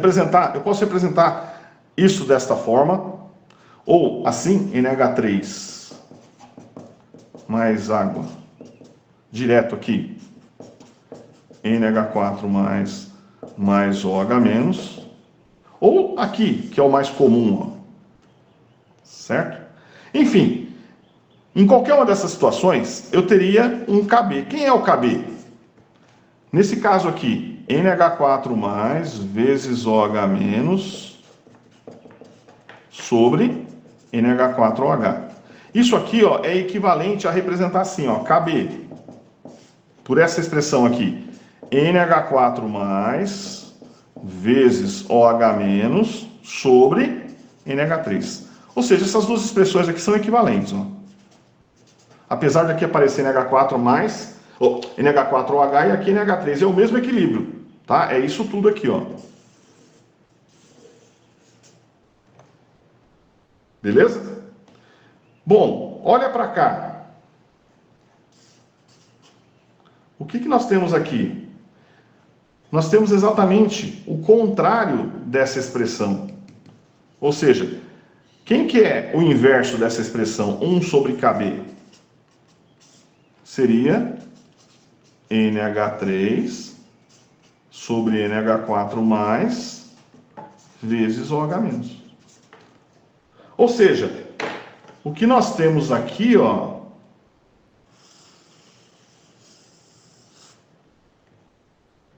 posso representar isso desta forma, ou assim, NH3 mais água, direto aqui, NH4 mais OH-, ou aqui, que é o mais comum, ó. Certo? Enfim, em qualquer uma dessas situações, eu teria um Kb. Quem é o Kb? Nesse caso aqui, NH4+ vezes OH- sobre NH4OH. Isso aqui, ó, é equivalente a representar assim, ó, Kb, por essa expressão aqui, NH4+ vezes OH- sobre NH3. Ou seja, essas duas expressões aqui são equivalentes, ó. Apesar de aqui aparecer NH4OH e aqui NH3, é o mesmo equilíbrio, tá? É isso tudo aqui, ó. Beleza? Bom, olha para cá. O que que nós temos aqui? Nós temos exatamente o contrário dessa expressão. Ou seja, quem que é o inverso dessa expressão? 1 sobre Kb. Seria NH3 sobre NH4+ vezes OH-. Ou seja, o que nós temos aqui, ó,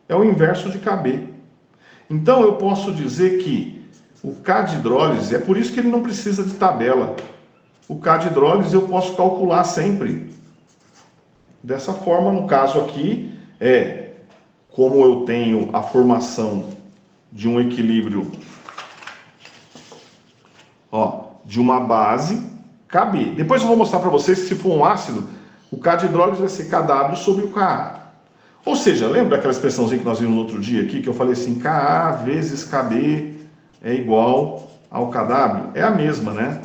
é o inverso de Kb. Então eu posso dizer que o K de hidrólise, é por isso que ele não precisa de tabela. O K de hidrólise eu posso calcular sempre. Dessa forma, no caso aqui, como eu tenho a formação de um equilíbrio, ó, de uma base Kb. Depois eu vou mostrar para vocês que se for um ácido, o K de hidrólise vai ser KW sobre o Ka. Ou seja, lembra daquela expressãozinha que nós vimos no outro dia aqui, que eu falei assim, Ka vezes Kb é igual ao KW? É a mesma, né?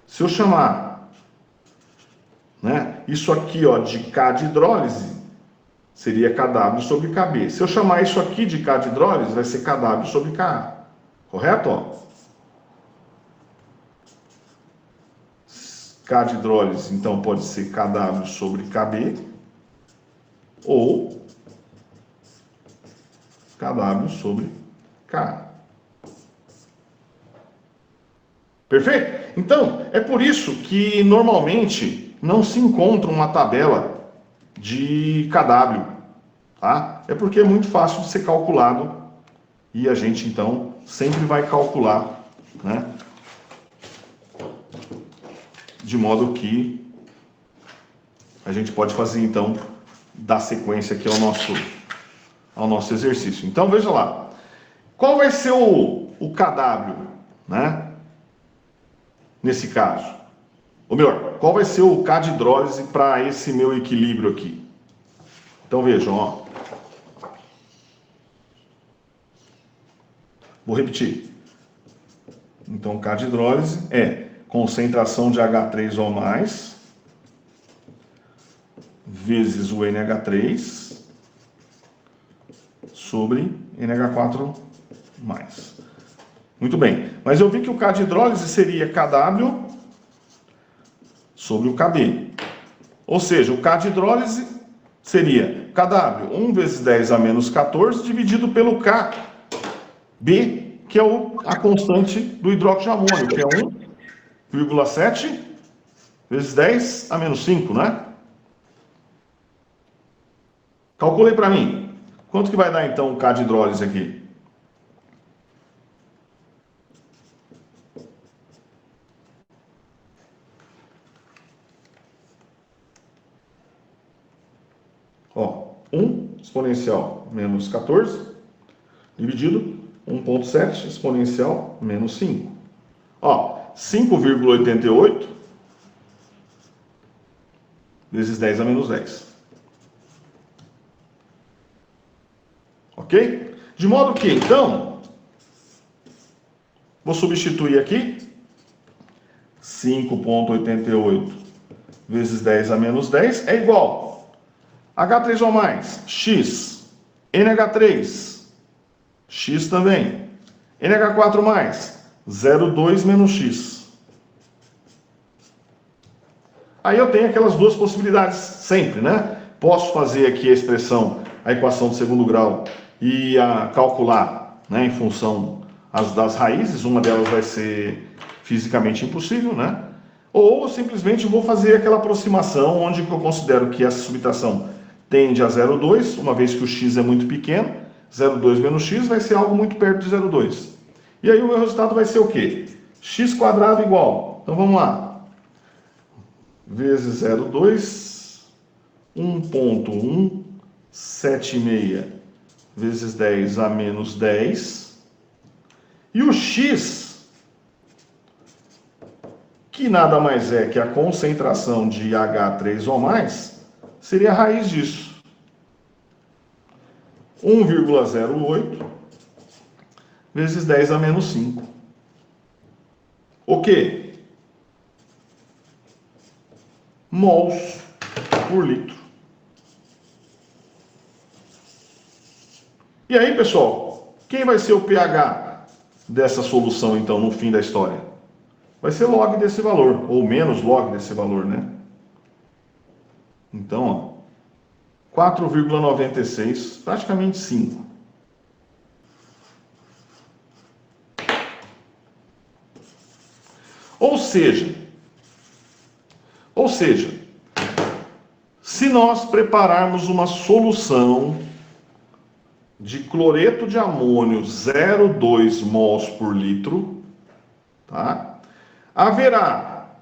Se eu chamar, né, isso aqui, ó, de K de hidrólise, seria KW sobre Kb. Se eu chamar isso aqui de K de hidrólise, vai ser KW sobre Ka. Correto? Ó? K de hidrólise, então, pode ser KW sobre Kb ou KW sobre Ka. Perfeito? Então, é por isso que normalmente não se encontra uma tabela de KW, tá? É porque é muito fácil de ser calculado e a gente, então, sempre vai calcular, né? De modo que a gente pode fazer, então, dar sequência aqui ao nosso exercício. Então, veja lá. Qual vai ser o KW, né? Nesse caso. Ou melhor, qual vai ser o K de hidrólise para esse meu equilíbrio aqui? Então, vejam, ó. Vou repetir. Então, K de hidrólise é concentração de H3O+, vezes o NH3 sobre NH4+. Muito bem, mas eu vi que o K de hidrólise seria KW sobre o KB. Ou seja, o K de hidrólise seria KW 1 vezes 10 a menos 14 dividido pelo KB, que é a constante do hidróxido de amônio, que é 1,7 vezes 10 a menos 5, né? Calculei para mim. Quanto que vai dar, então, o K de hidrólise aqui? Ó, 1 exponencial menos 14, dividido 1,7 exponencial menos 5. Ó, 5,88 vezes 10 a menos 10. Ok? De modo que, então, vou substituir aqui 5,88 vezes 10 a menos 10 é igual H3O+, X, NH3, X também, NH4+, 0,2 menos X. Aí eu tenho aquelas duas possibilidades sempre, né? Posso fazer aqui a expressão, a equação de segundo grau e calcular, né, em função das raízes, uma delas vai ser fisicamente impossível, né? Ou simplesmente vou fazer aquela aproximação onde eu considero que essa subtração tende a 0,2, uma vez que o x é muito pequeno, 0,2 menos x vai ser algo muito perto de 0,2. E aí o meu resultado vai ser o quê? X² igual, então vamos lá, vezes 0,2, 1,176 vezes 10 a menos 10, e o x, que nada mais é que a concentração de H3O+, seria a raiz disso. 1,08 vezes 10 a menos 5. O quê? Mols por litro. E aí, pessoal, quem vai ser o pH dessa solução, então, no fim da história? Vai ser log desse valor, ou menos log desse valor, né? Então, ó, 4,96, praticamente 5. Ou seja, se nós prepararmos uma solução de cloreto de amônio 0,2 mols por litro, tá? Haverá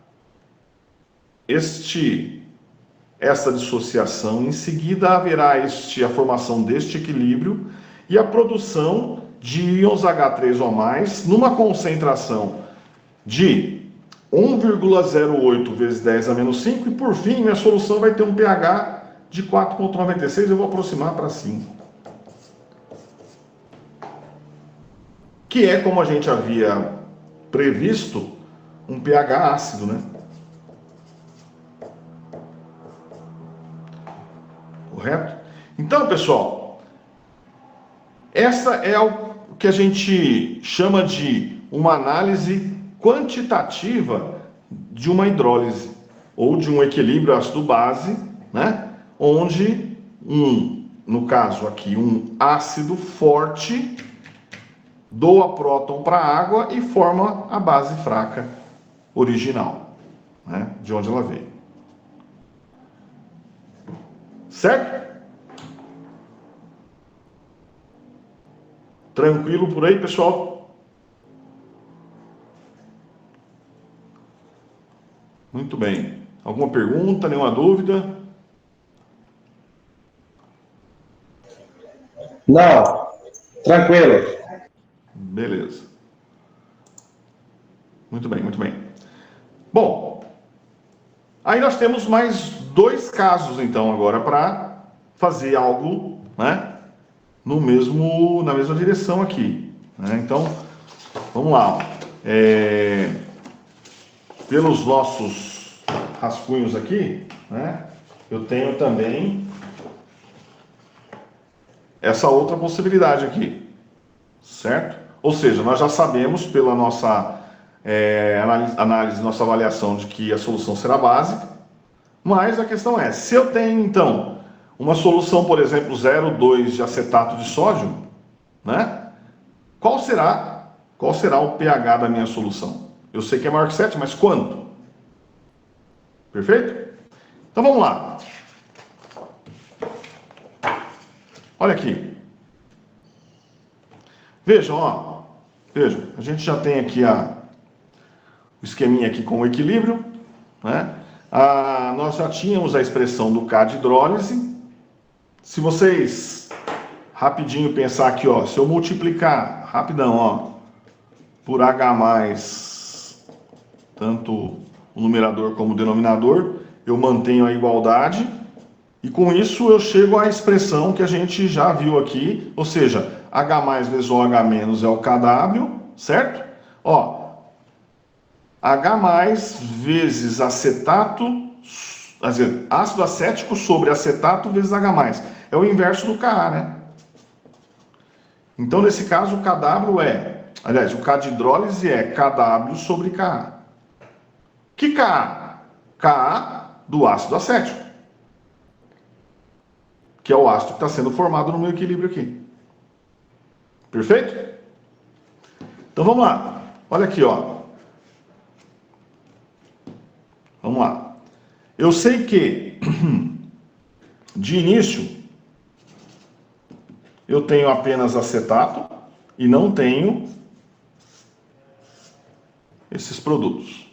essa dissociação, em seguida haverá a formação deste equilíbrio e a produção de íons H3O+, numa concentração de 1,08 vezes 10 a menos 5, e por fim, minha solução vai ter um pH de 4,96, eu vou aproximar para 5. Que é, como a gente havia previsto, um pH ácido, né? Correto? Então, pessoal, essa é o que a gente chama de uma análise quantitativa de uma hidrólise, ou de um equilíbrio ácido-base, né? Onde no caso aqui, um ácido forte doa próton para a água e forma a base fraca original, né? De onde ela veio. Certo? Tranquilo por aí, pessoal? Muito bem. Alguma pergunta, nenhuma dúvida? Não, tranquilo. Beleza. Muito bem, muito bem. Bom, aí nós temos mais 2 casos, então, agora para fazer algo, né, na mesma direção aqui, né? Então, vamos lá. Pelos nossos rascunhos aqui, né, eu tenho também essa outra possibilidade aqui, certo? Ou seja, nós já sabemos pela nossa análise, nossa avaliação de que a solução será básica, mas a questão é, se eu tenho então uma solução, por exemplo, 0,2 de acetato de sódio, né? Qual será o pH da minha solução? Eu sei que é maior que 7, mas quanto? Perfeito? Então vamos lá. Olha aqui. Vejam, ó. Vejam, a gente já tem aqui o esqueminha aqui com o equilíbrio, né? Nós já tínhamos a expressão do K de hidrólise. Se vocês rapidinho pensar aqui, ó, se eu multiplicar rapidão, ó, por H+, tanto o numerador como o denominador, eu mantenho a igualdade, e com isso eu chego à expressão que a gente já viu aqui, ou seja, H+ vezes OH- é o KW, certo? Ó, H+ vezes acetato, quer dizer, ácido acético sobre acetato vezes H+. É o inverso do Ka, né? Então, nesse caso, o KW o K de hidrólise é KW sobre Ka. Que Ka? Ka do ácido acético, que é o ácido que está sendo formado no meu equilíbrio aqui. Perfeito? Então, vamos lá. Olha aqui, ó. Vamos lá. Eu sei que, de início, eu tenho apenas acetato e não tenho esses produtos.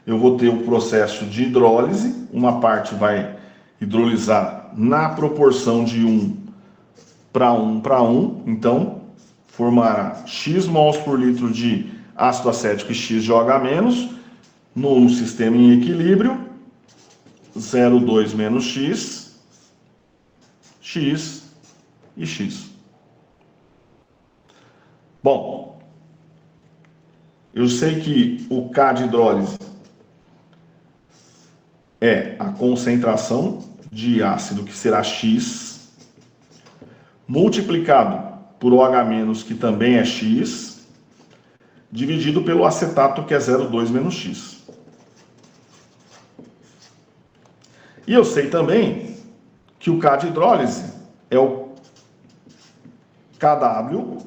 Eu vou ter o processo de hidrólise, uma parte vai hidrolisar na proporção de 1 para 1 para 1, então formará X mols por litro de ácido acético e X de OH-, num sistema em equilíbrio, 0,2 menos X, X e X. Bom, eu sei que o K de hidrólise é a concentração de ácido, que será X, multiplicado por OH-, que também é X, dividido pelo acetato, que é 0,2 menos X. E eu sei também que o K de hidrólise é o KW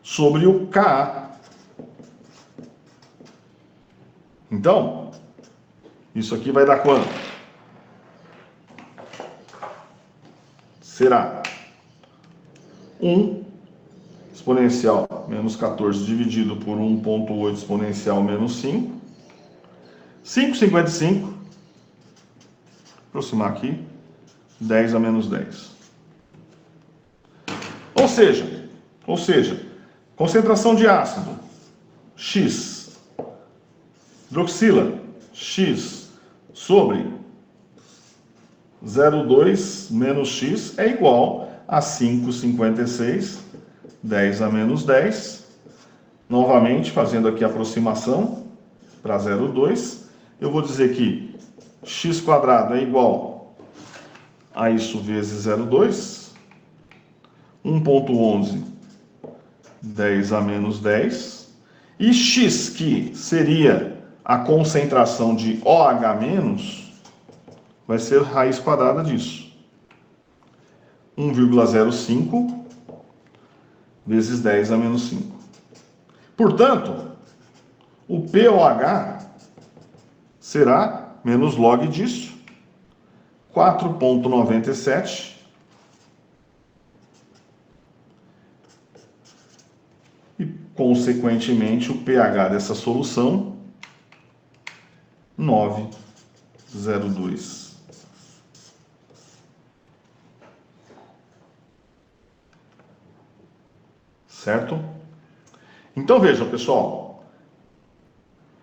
sobre o Ka. Então, isso aqui vai dar quanto? Será 1 exponencial menos 14 dividido por 1,8 exponencial menos 5. 5,55. Aproximar aqui. 10 a menos 10. Ou seja, concentração de ácido X Droxila, x sobre 0,2 menos x é igual a 5,56, 10 a menos 10. Novamente, fazendo aqui a aproximação para 0,2, eu vou dizer que x quadrado é igual a isso vezes 0,2, 1,11, 10 a menos 10, e x, que seria a concentração de OH-, vai ser raiz quadrada disso. 1,05 vezes 10 a menos 5. Portanto, o POH será menos log disso, 4,97. E, consequentemente, o pH dessa solução, 9,02. Certo? Então, vejam, pessoal,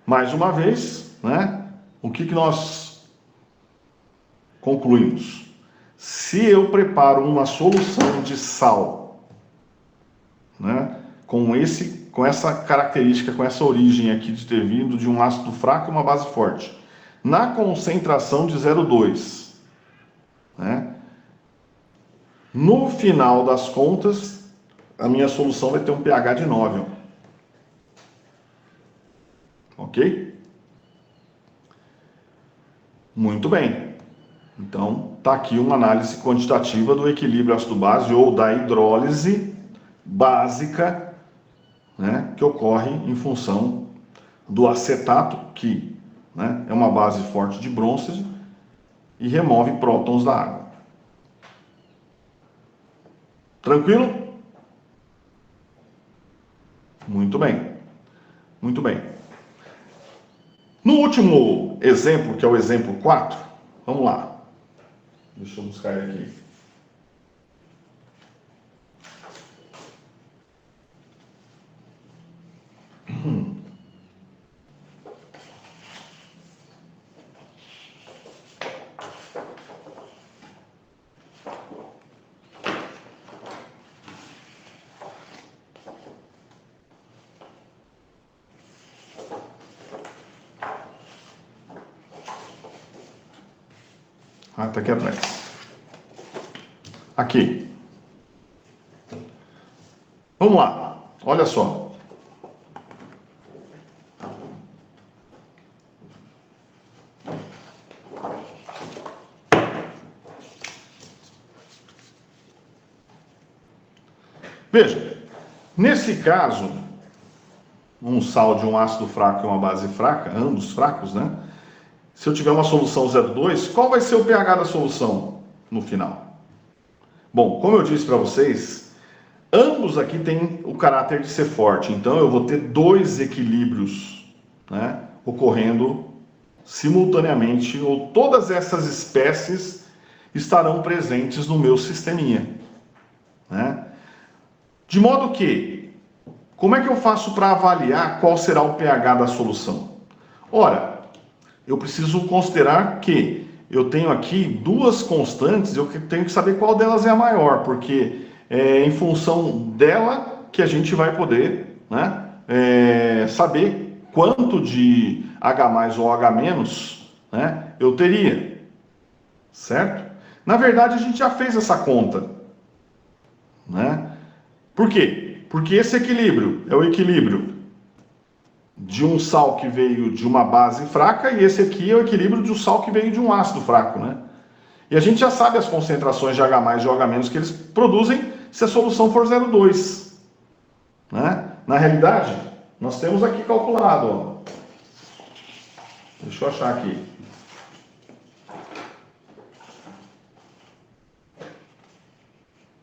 mais uma vez, né? O que nós concluímos? Se eu preparo uma solução de sal, né, com essa característica, com essa origem aqui de ter vindo de um ácido fraco e uma base forte, na concentração de 0,2, né, no final das contas, a minha solução vai ter um pH de 9. Ok? Muito bem. Então, está aqui uma análise quantitativa do equilíbrio ácido-base ou da hidrólise básica, né, que ocorre em função do acetato, que, né, é uma base forte de Bronsted e remove prótons da água. Tranquilo? Muito bem. Muito bem. No último exemplo, que é o exemplo 4, vamos lá. Deixa eu buscar ele aqui. Tá aqui atrás. Aqui. Vamos lá. Olha só. Veja, nesse caso, um sal de um ácido fraco e uma base fraca, ambos fracos, né? Se eu tiver uma solução 0,2, qual vai ser o pH da solução no final? Bom, como eu disse para vocês, ambos aqui têm o caráter de ser forte, então eu vou ter dois equilíbrios, né, ocorrendo simultaneamente, ou todas essas espécies estarão presentes no meu sisteminha, né? De modo que, como é que eu faço para avaliar qual será o pH da solução? Ora, eu preciso considerar que eu tenho aqui duas constantes, eu tenho que saber qual delas é a maior, porque é em função dela que a gente vai poder, né, saber quanto de H+ ou H-, né, eu teria, certo? Na verdade, a gente já fez essa conta, né? Por quê? Porque esse equilíbrio é o equilíbrio de um sal que veio de uma base fraca e esse aqui é o equilíbrio de um sal que veio de um ácido fraco, né? E a gente já sabe as concentrações de H+ e OH- que eles produzem se a solução for 0,2, né? Na realidade, nós temos aqui calculado, ó. Deixa eu achar aqui.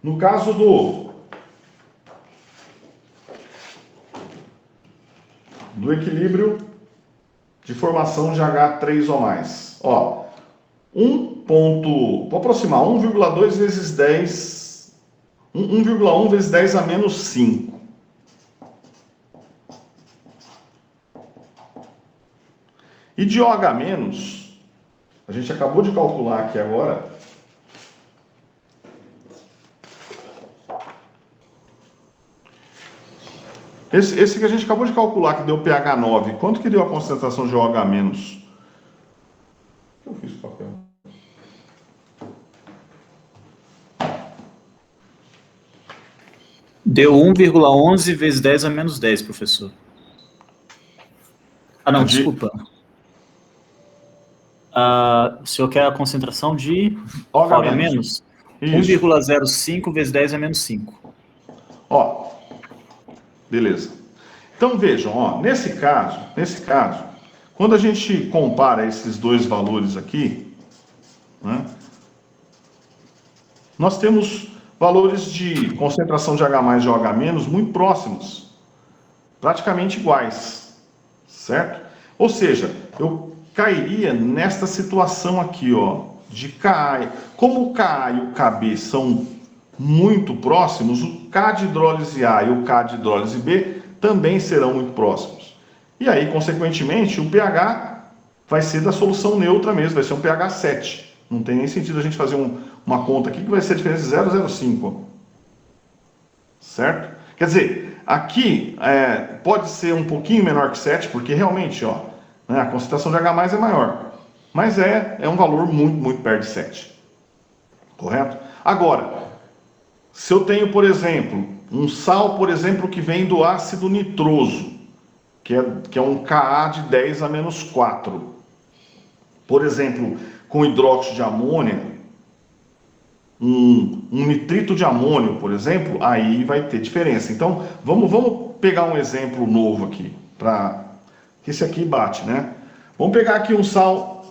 No caso do equilíbrio de formação de H3 ou mais. Ó, vou aproximar, 1,2 vezes 10, 1,1 vezes 10 a menos 5. E de OH-, a gente acabou de calcular aqui agora. Esse que a gente acabou de calcular, que deu pH 9, quanto que deu a concentração de OH-? O que eu fiz com o papel? Deu 1,11 vezes 10 a menos 10, professor. Ah, não, desculpa. O senhor quer a concentração de OH-? 1,05 vezes 10 a menos 5. Ó, beleza. Então vejam, ó, nesse caso, quando a gente compara esses dois valores aqui, né, nós temos valores de concentração de H+ e de OH- muito próximos, praticamente iguais, certo? Ou seja, eu cairia nesta situação aqui, ó, de Ka. Como o Ka e o Kb são muito próximos, o K de hidrólise A e o K de hidrólise B também serão muito próximos. E aí, consequentemente, o pH vai ser da solução neutra mesmo, vai ser um pH 7. Não tem nem sentido a gente fazer uma conta aqui que vai ser a diferença de 0,05. Certo? Quer dizer, aqui pode ser um pouquinho menor que 7, porque realmente, ó, né, a concentração de H+ é maior. Mas é um valor muito, muito perto de 7. Correto? Agora, se eu tenho, por exemplo, um sal, por exemplo, que vem do ácido nitroso, que é um Ka de 10 a menos 4. Por exemplo, com hidróxido de amônia, um nitrito de amônio, por exemplo, aí vai ter diferença. Então, vamos pegar um exemplo novo aqui, para que esse aqui bate, né? Vamos pegar aqui um sal,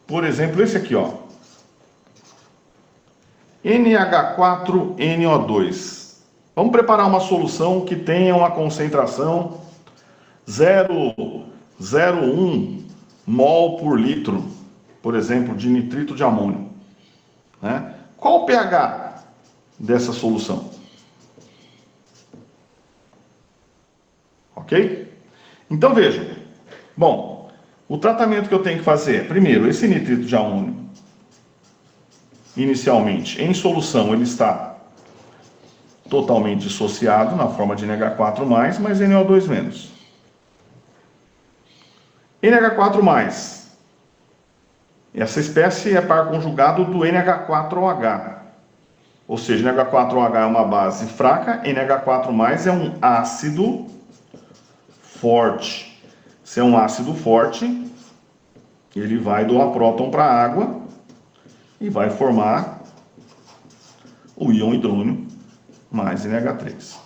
por exemplo, esse aqui, ó. NH4NO2. Vamos preparar uma solução que tenha uma concentração 0,01 mol por litro, por exemplo, de nitrito de amônio. Né? Qual o pH dessa solução? Ok? Então vejam. Bom, o tratamento que eu tenho que fazer é, primeiro, esse nitrito de amônio, inicialmente, em solução, ele está totalmente dissociado na forma de NH4+, mais NO2-. NH4+, essa espécie é par conjugado do NH4OH. Ou seja, NH4OH é uma base fraca, NH4+ é um ácido forte. Se é um ácido forte, ele vai doar próton para a água e vai formar o íon hidrônio mais NH3.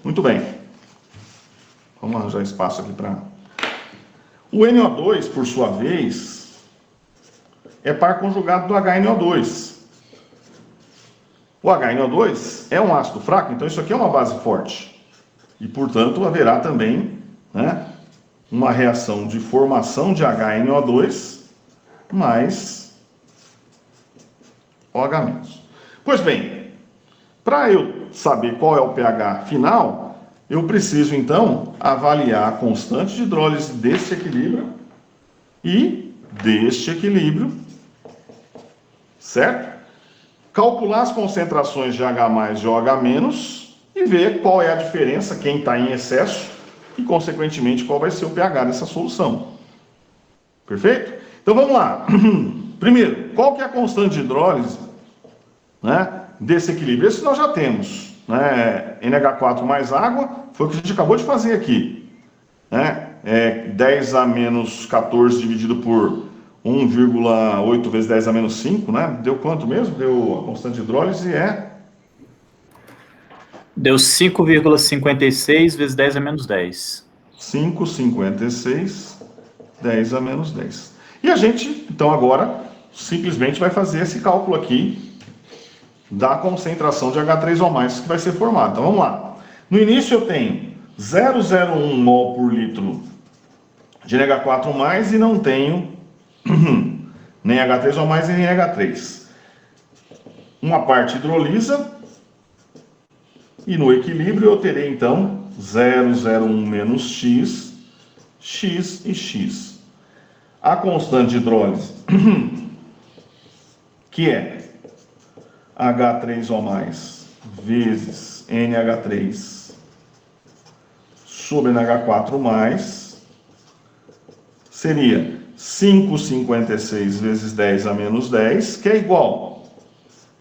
Muito bem. Vamos arranjar espaço aqui para... O NO2, por sua vez, é par conjugado do HNO2. O HNO2 é um ácido fraco, então isso aqui é uma base forte. E, portanto, haverá também, né, uma reação de formação de HNO2 mais OH-. Pois bem, para eu saber qual é o pH final, eu preciso, então, avaliar a constante de hidrólise deste equilíbrio e deste equilíbrio, certo? Calcular as concentrações de H+ e OH- e ver qual é a diferença, quem está em excesso, e, consequentemente, qual vai ser o pH dessa solução. Perfeito? Então, vamos lá. Primeiro, qual que é a constante de hidrólise, né, desse equilíbrio? Esse nós já temos. Né? NH4 mais água, foi o que a gente acabou de fazer aqui. Né? 10 a menos 14 dividido por 1,8 vezes 10 a menos 5, né? Deu quanto mesmo? Deu a constante de hidrólise Deu 5,56 vezes 10 a menos 10. 5,56, 10 a menos 10. E a gente, então, agora, simplesmente vai fazer esse cálculo aqui da concentração de H3O+, que vai ser formada. Então, vamos lá. No início eu tenho 0,01 mol por litro de NH4+, e não tenho nem H3O+, nem NH3. Uma parte hidrolisa, e no equilíbrio eu terei, então, 0,01 menos X x e x. A constante de hidrólise, que é H3O+, vezes NH3 sobre NH4+, seria 5,56 vezes 10 a menos 10, que é igual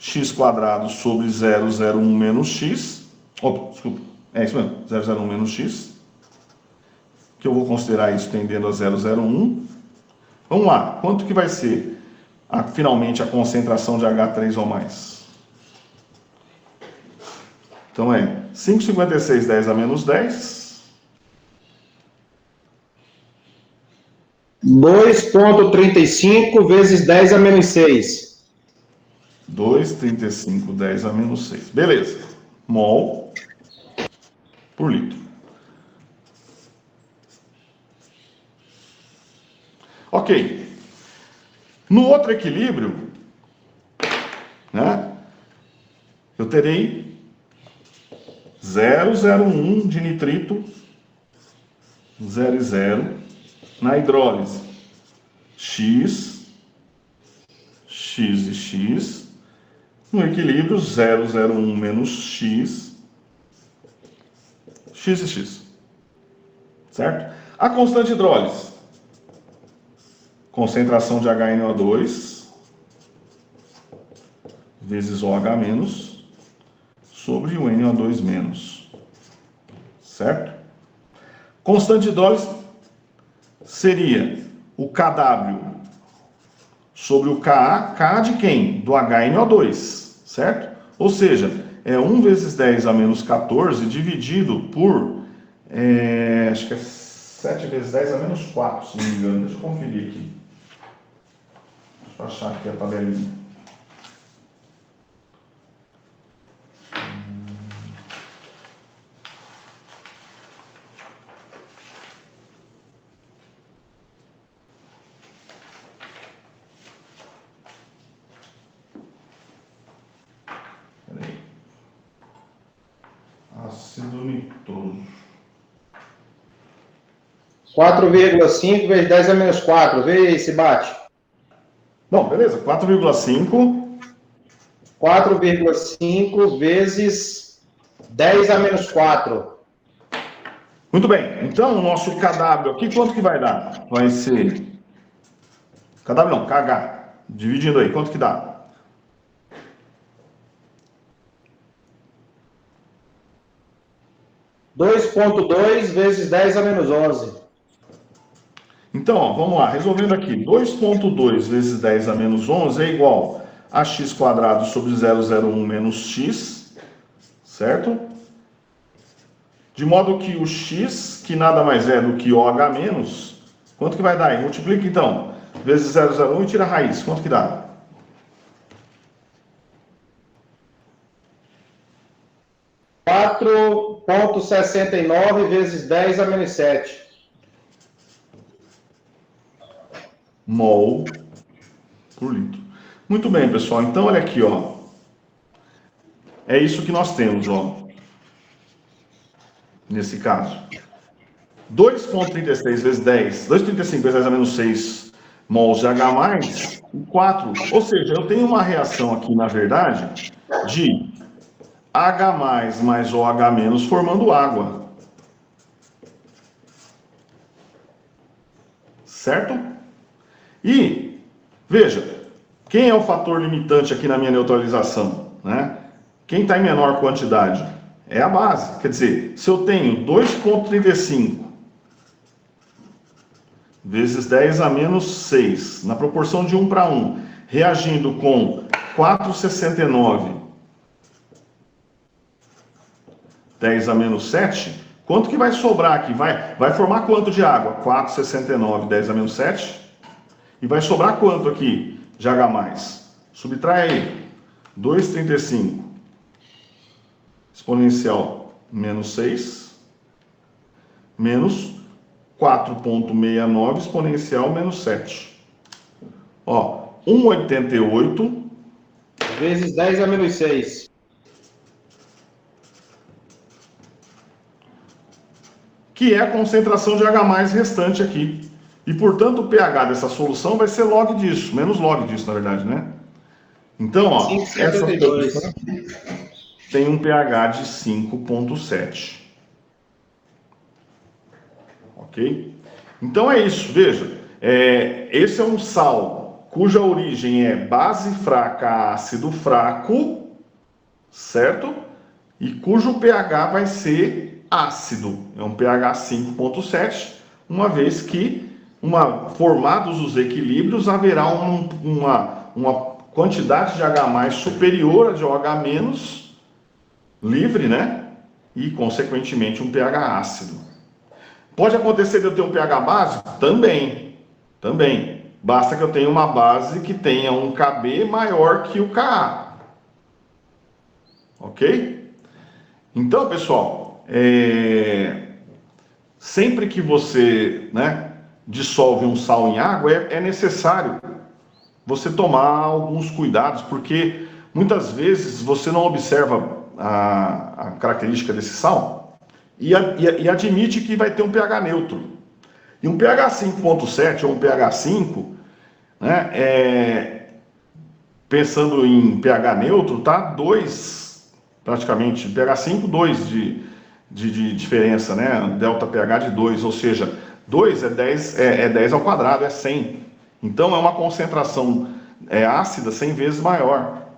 x² sobre 0,01 menos x. Opa, desculpa, é isso mesmo, 0,01 menos x, que eu vou considerar isso tendendo a 0,01. Vamos lá, quanto que vai ser finalmente a concentração de H3O+? Então é 5,56, 10 a menos 10. 2,35 vezes 10 a menos 6. 2,35, 10 a menos 6. Beleza. Mol por litro. Ok. No outro equilíbrio, né, eu terei 0,01 de nitrito, 0,0 na hidrólise. X e x. No equilíbrio, 0,01 menos x e x. Certo? A constante de hidrólise. Concentração de HNO2 vezes OH- sobre o NO2-. Certo? Constante de hidrólise seria o KW sobre o Ka. Ka de quem? Do HNO2. Certo? Ou seja, é 1 vezes 10 a menos 14 dividido por, acho que é 7 vezes 10 a menos 4, se não me engano. Deixa eu conferir aqui. Deixa eu achar aqui a tabelinha. Peraí. Ácido nitroso. 4,5 vezes 10 a menos 4. Vê aí se bate. Bom, beleza. 4,5. 4,5 vezes 10 a menos 4. Muito bem. Então, o nosso KW aqui, quanto que vai dar? Vai ser... KW não, KH. Dividindo aí, quanto que dá? 2,2 vezes 10 a menos 11. Então, ó, vamos lá. Resolvendo aqui. 2,2 vezes 10 a menos 11 é igual a x² sobre 0,01 menos x. Certo? De modo que o x, que nada mais é do que OH-, quanto que vai dar aí? Multiplica então, vezes 0,01 e tira a raiz. Quanto que dá? 4,69 vezes 10 a menos 7. Mol por litro. Muito bem, pessoal. Então, olha aqui, ó. É isso que nós temos, ó. Nesse caso. 2,36 vezes 10, 2,35 vezes 10 a menos 6 mols de H+, e 4. Ou seja, eu tenho uma reação aqui, na verdade, de H+ mais OH- formando água. Certo? E, veja, quem é o fator limitante aqui na minha neutralização? Né? Quem está em menor quantidade? É a base. Quer dizer, se eu tenho 2,35 vezes 10 a menos 6, na proporção de 1 para 1, reagindo com 4,69, 10 a menos 7, quanto que vai sobrar aqui? Vai formar quanto de água? 4,69, 10 a menos 7. E vai sobrar quanto aqui de H+? Subtrai aí. 2,35 exponencial menos 6 menos 4,69 exponencial menos 7. Ó, 1,88 vezes 10 a menos 6. que é a concentração de H+ restante aqui. E, portanto, o pH dessa solução vai ser log disso, menos log disso, na verdade, né? Então, ó, essa solução tem um pH de 5,7. Ok? Então é isso, veja. Esse é um sal cuja origem é base fraca, ácido fraco, certo? E cujo pH vai ser ácido. É um pH 5,7, uma vez que, formados os equilíbrios, haverá uma quantidade de H+ superior a de OH- livre, né? E, consequentemente, um pH ácido. Pode acontecer de eu ter um pH básico? Também. Basta que eu tenha uma base que tenha um Kb maior que o Ka. Ok? Então, pessoal, sempre que você, né, dissolve um sal em água, é necessário você tomar alguns cuidados, porque muitas vezes você não observa a característica desse sal e admite que vai ter um pH neutro. E um pH 5,7 ou um pH 5, né, pensando em pH neutro, tá 2 praticamente, pH 5, 2 de diferença, né? Delta pH de 2, ou seja, 2 é 10 ao quadrado, é 100. Então é uma concentração ácida 100 vezes maior.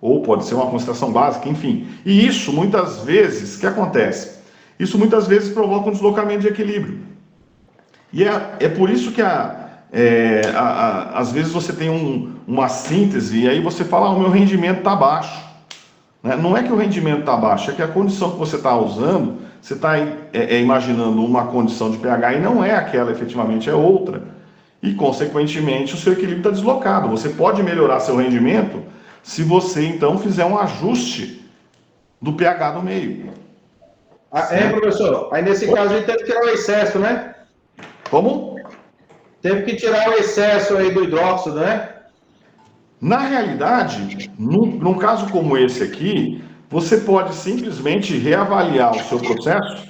Ou pode ser uma concentração básica, enfim. E isso, muitas vezes, o que acontece? Isso muitas vezes provoca um deslocamento de equilíbrio. E é por isso que às vezes você tem uma síntese e aí você fala, o meu rendimento está baixo. Né? Não é que o rendimento está baixo, é que a condição que você está usando, você está imaginando uma condição de pH e não é aquela, efetivamente é outra. E, consequentemente, o seu equilíbrio está deslocado. Você pode melhorar seu rendimento se você, então, fizer um ajuste do pH do meio. Professor? Aí, nesse caso, a gente teve que tirar o excesso, né? Como? Teve que tirar o excesso aí do hidróxido, né? Na realidade, num caso como esse aqui, você pode simplesmente reavaliar o seu processo,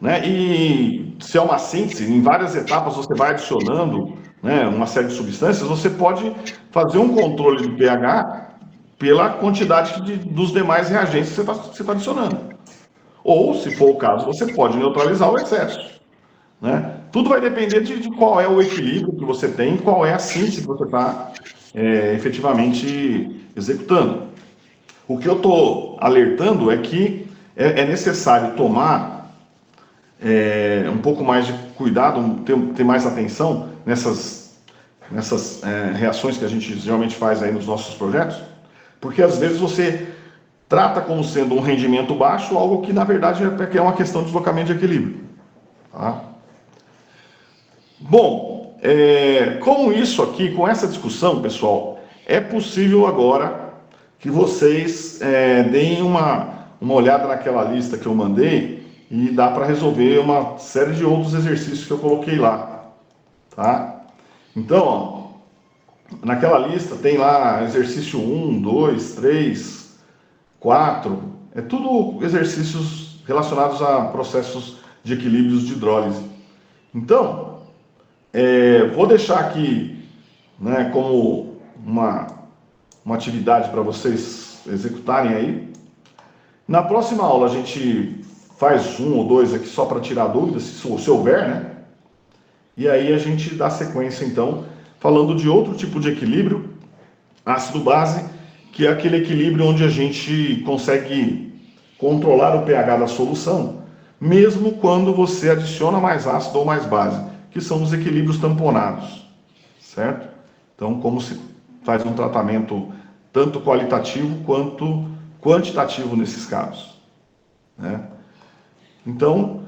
né? E se é uma síntese, em várias etapas você vai adicionando, né, uma série de substâncias, você pode fazer um controle do pH pela quantidade dos demais reagentes que você tá adicionando. Ou, se for o caso, você pode neutralizar o excesso. Né? Tudo vai depender de qual é o equilíbrio que você tem, qual é a síntese que você está efetivamente executando. O que eu estou alertando é que é necessário tomar um pouco mais de cuidado, ter mais atenção nessas reações que a gente geralmente faz aí nos nossos projetos, porque às vezes você trata como sendo um rendimento baixo algo que na verdade é uma questão de deslocamento de equilíbrio. Tá? Bom, com isso aqui, com essa discussão, pessoal, é possível agora que vocês deem uma olhada naquela lista que eu mandei e dá para resolver uma série de outros exercícios que eu coloquei lá, tá? Então, ó, naquela lista tem lá exercício 1, 2, 3, 4, é tudo exercícios relacionados a processos de equilíbrios de hidrólise. Então, vou deixar aqui, né, como uma atividade para vocês executarem aí. Na próxima aula a gente faz 1 ou 2 aqui só para tirar dúvidas, se houver, né? E aí a gente dá sequência então, falando de outro tipo de equilíbrio, ácido-base, que é aquele equilíbrio onde a gente consegue controlar o pH da solução, mesmo quando você adiciona mais ácido ou mais base, que são os equilíbrios tamponados, certo? Então, como se faz um tratamento tanto qualitativo quanto quantitativo nesses casos, né? Então,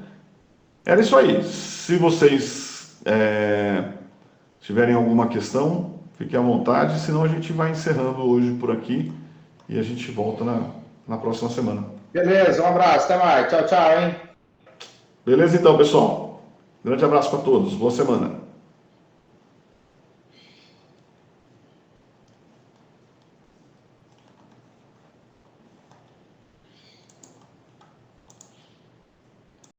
era isso aí. Se vocês tiverem alguma questão, fiquem à vontade, senão a gente vai encerrando hoje por aqui e a gente volta na próxima semana. Beleza, um abraço, até mais. Tchau, tchau, hein? Beleza então, pessoal. Grande abraço para todos. Boa semana.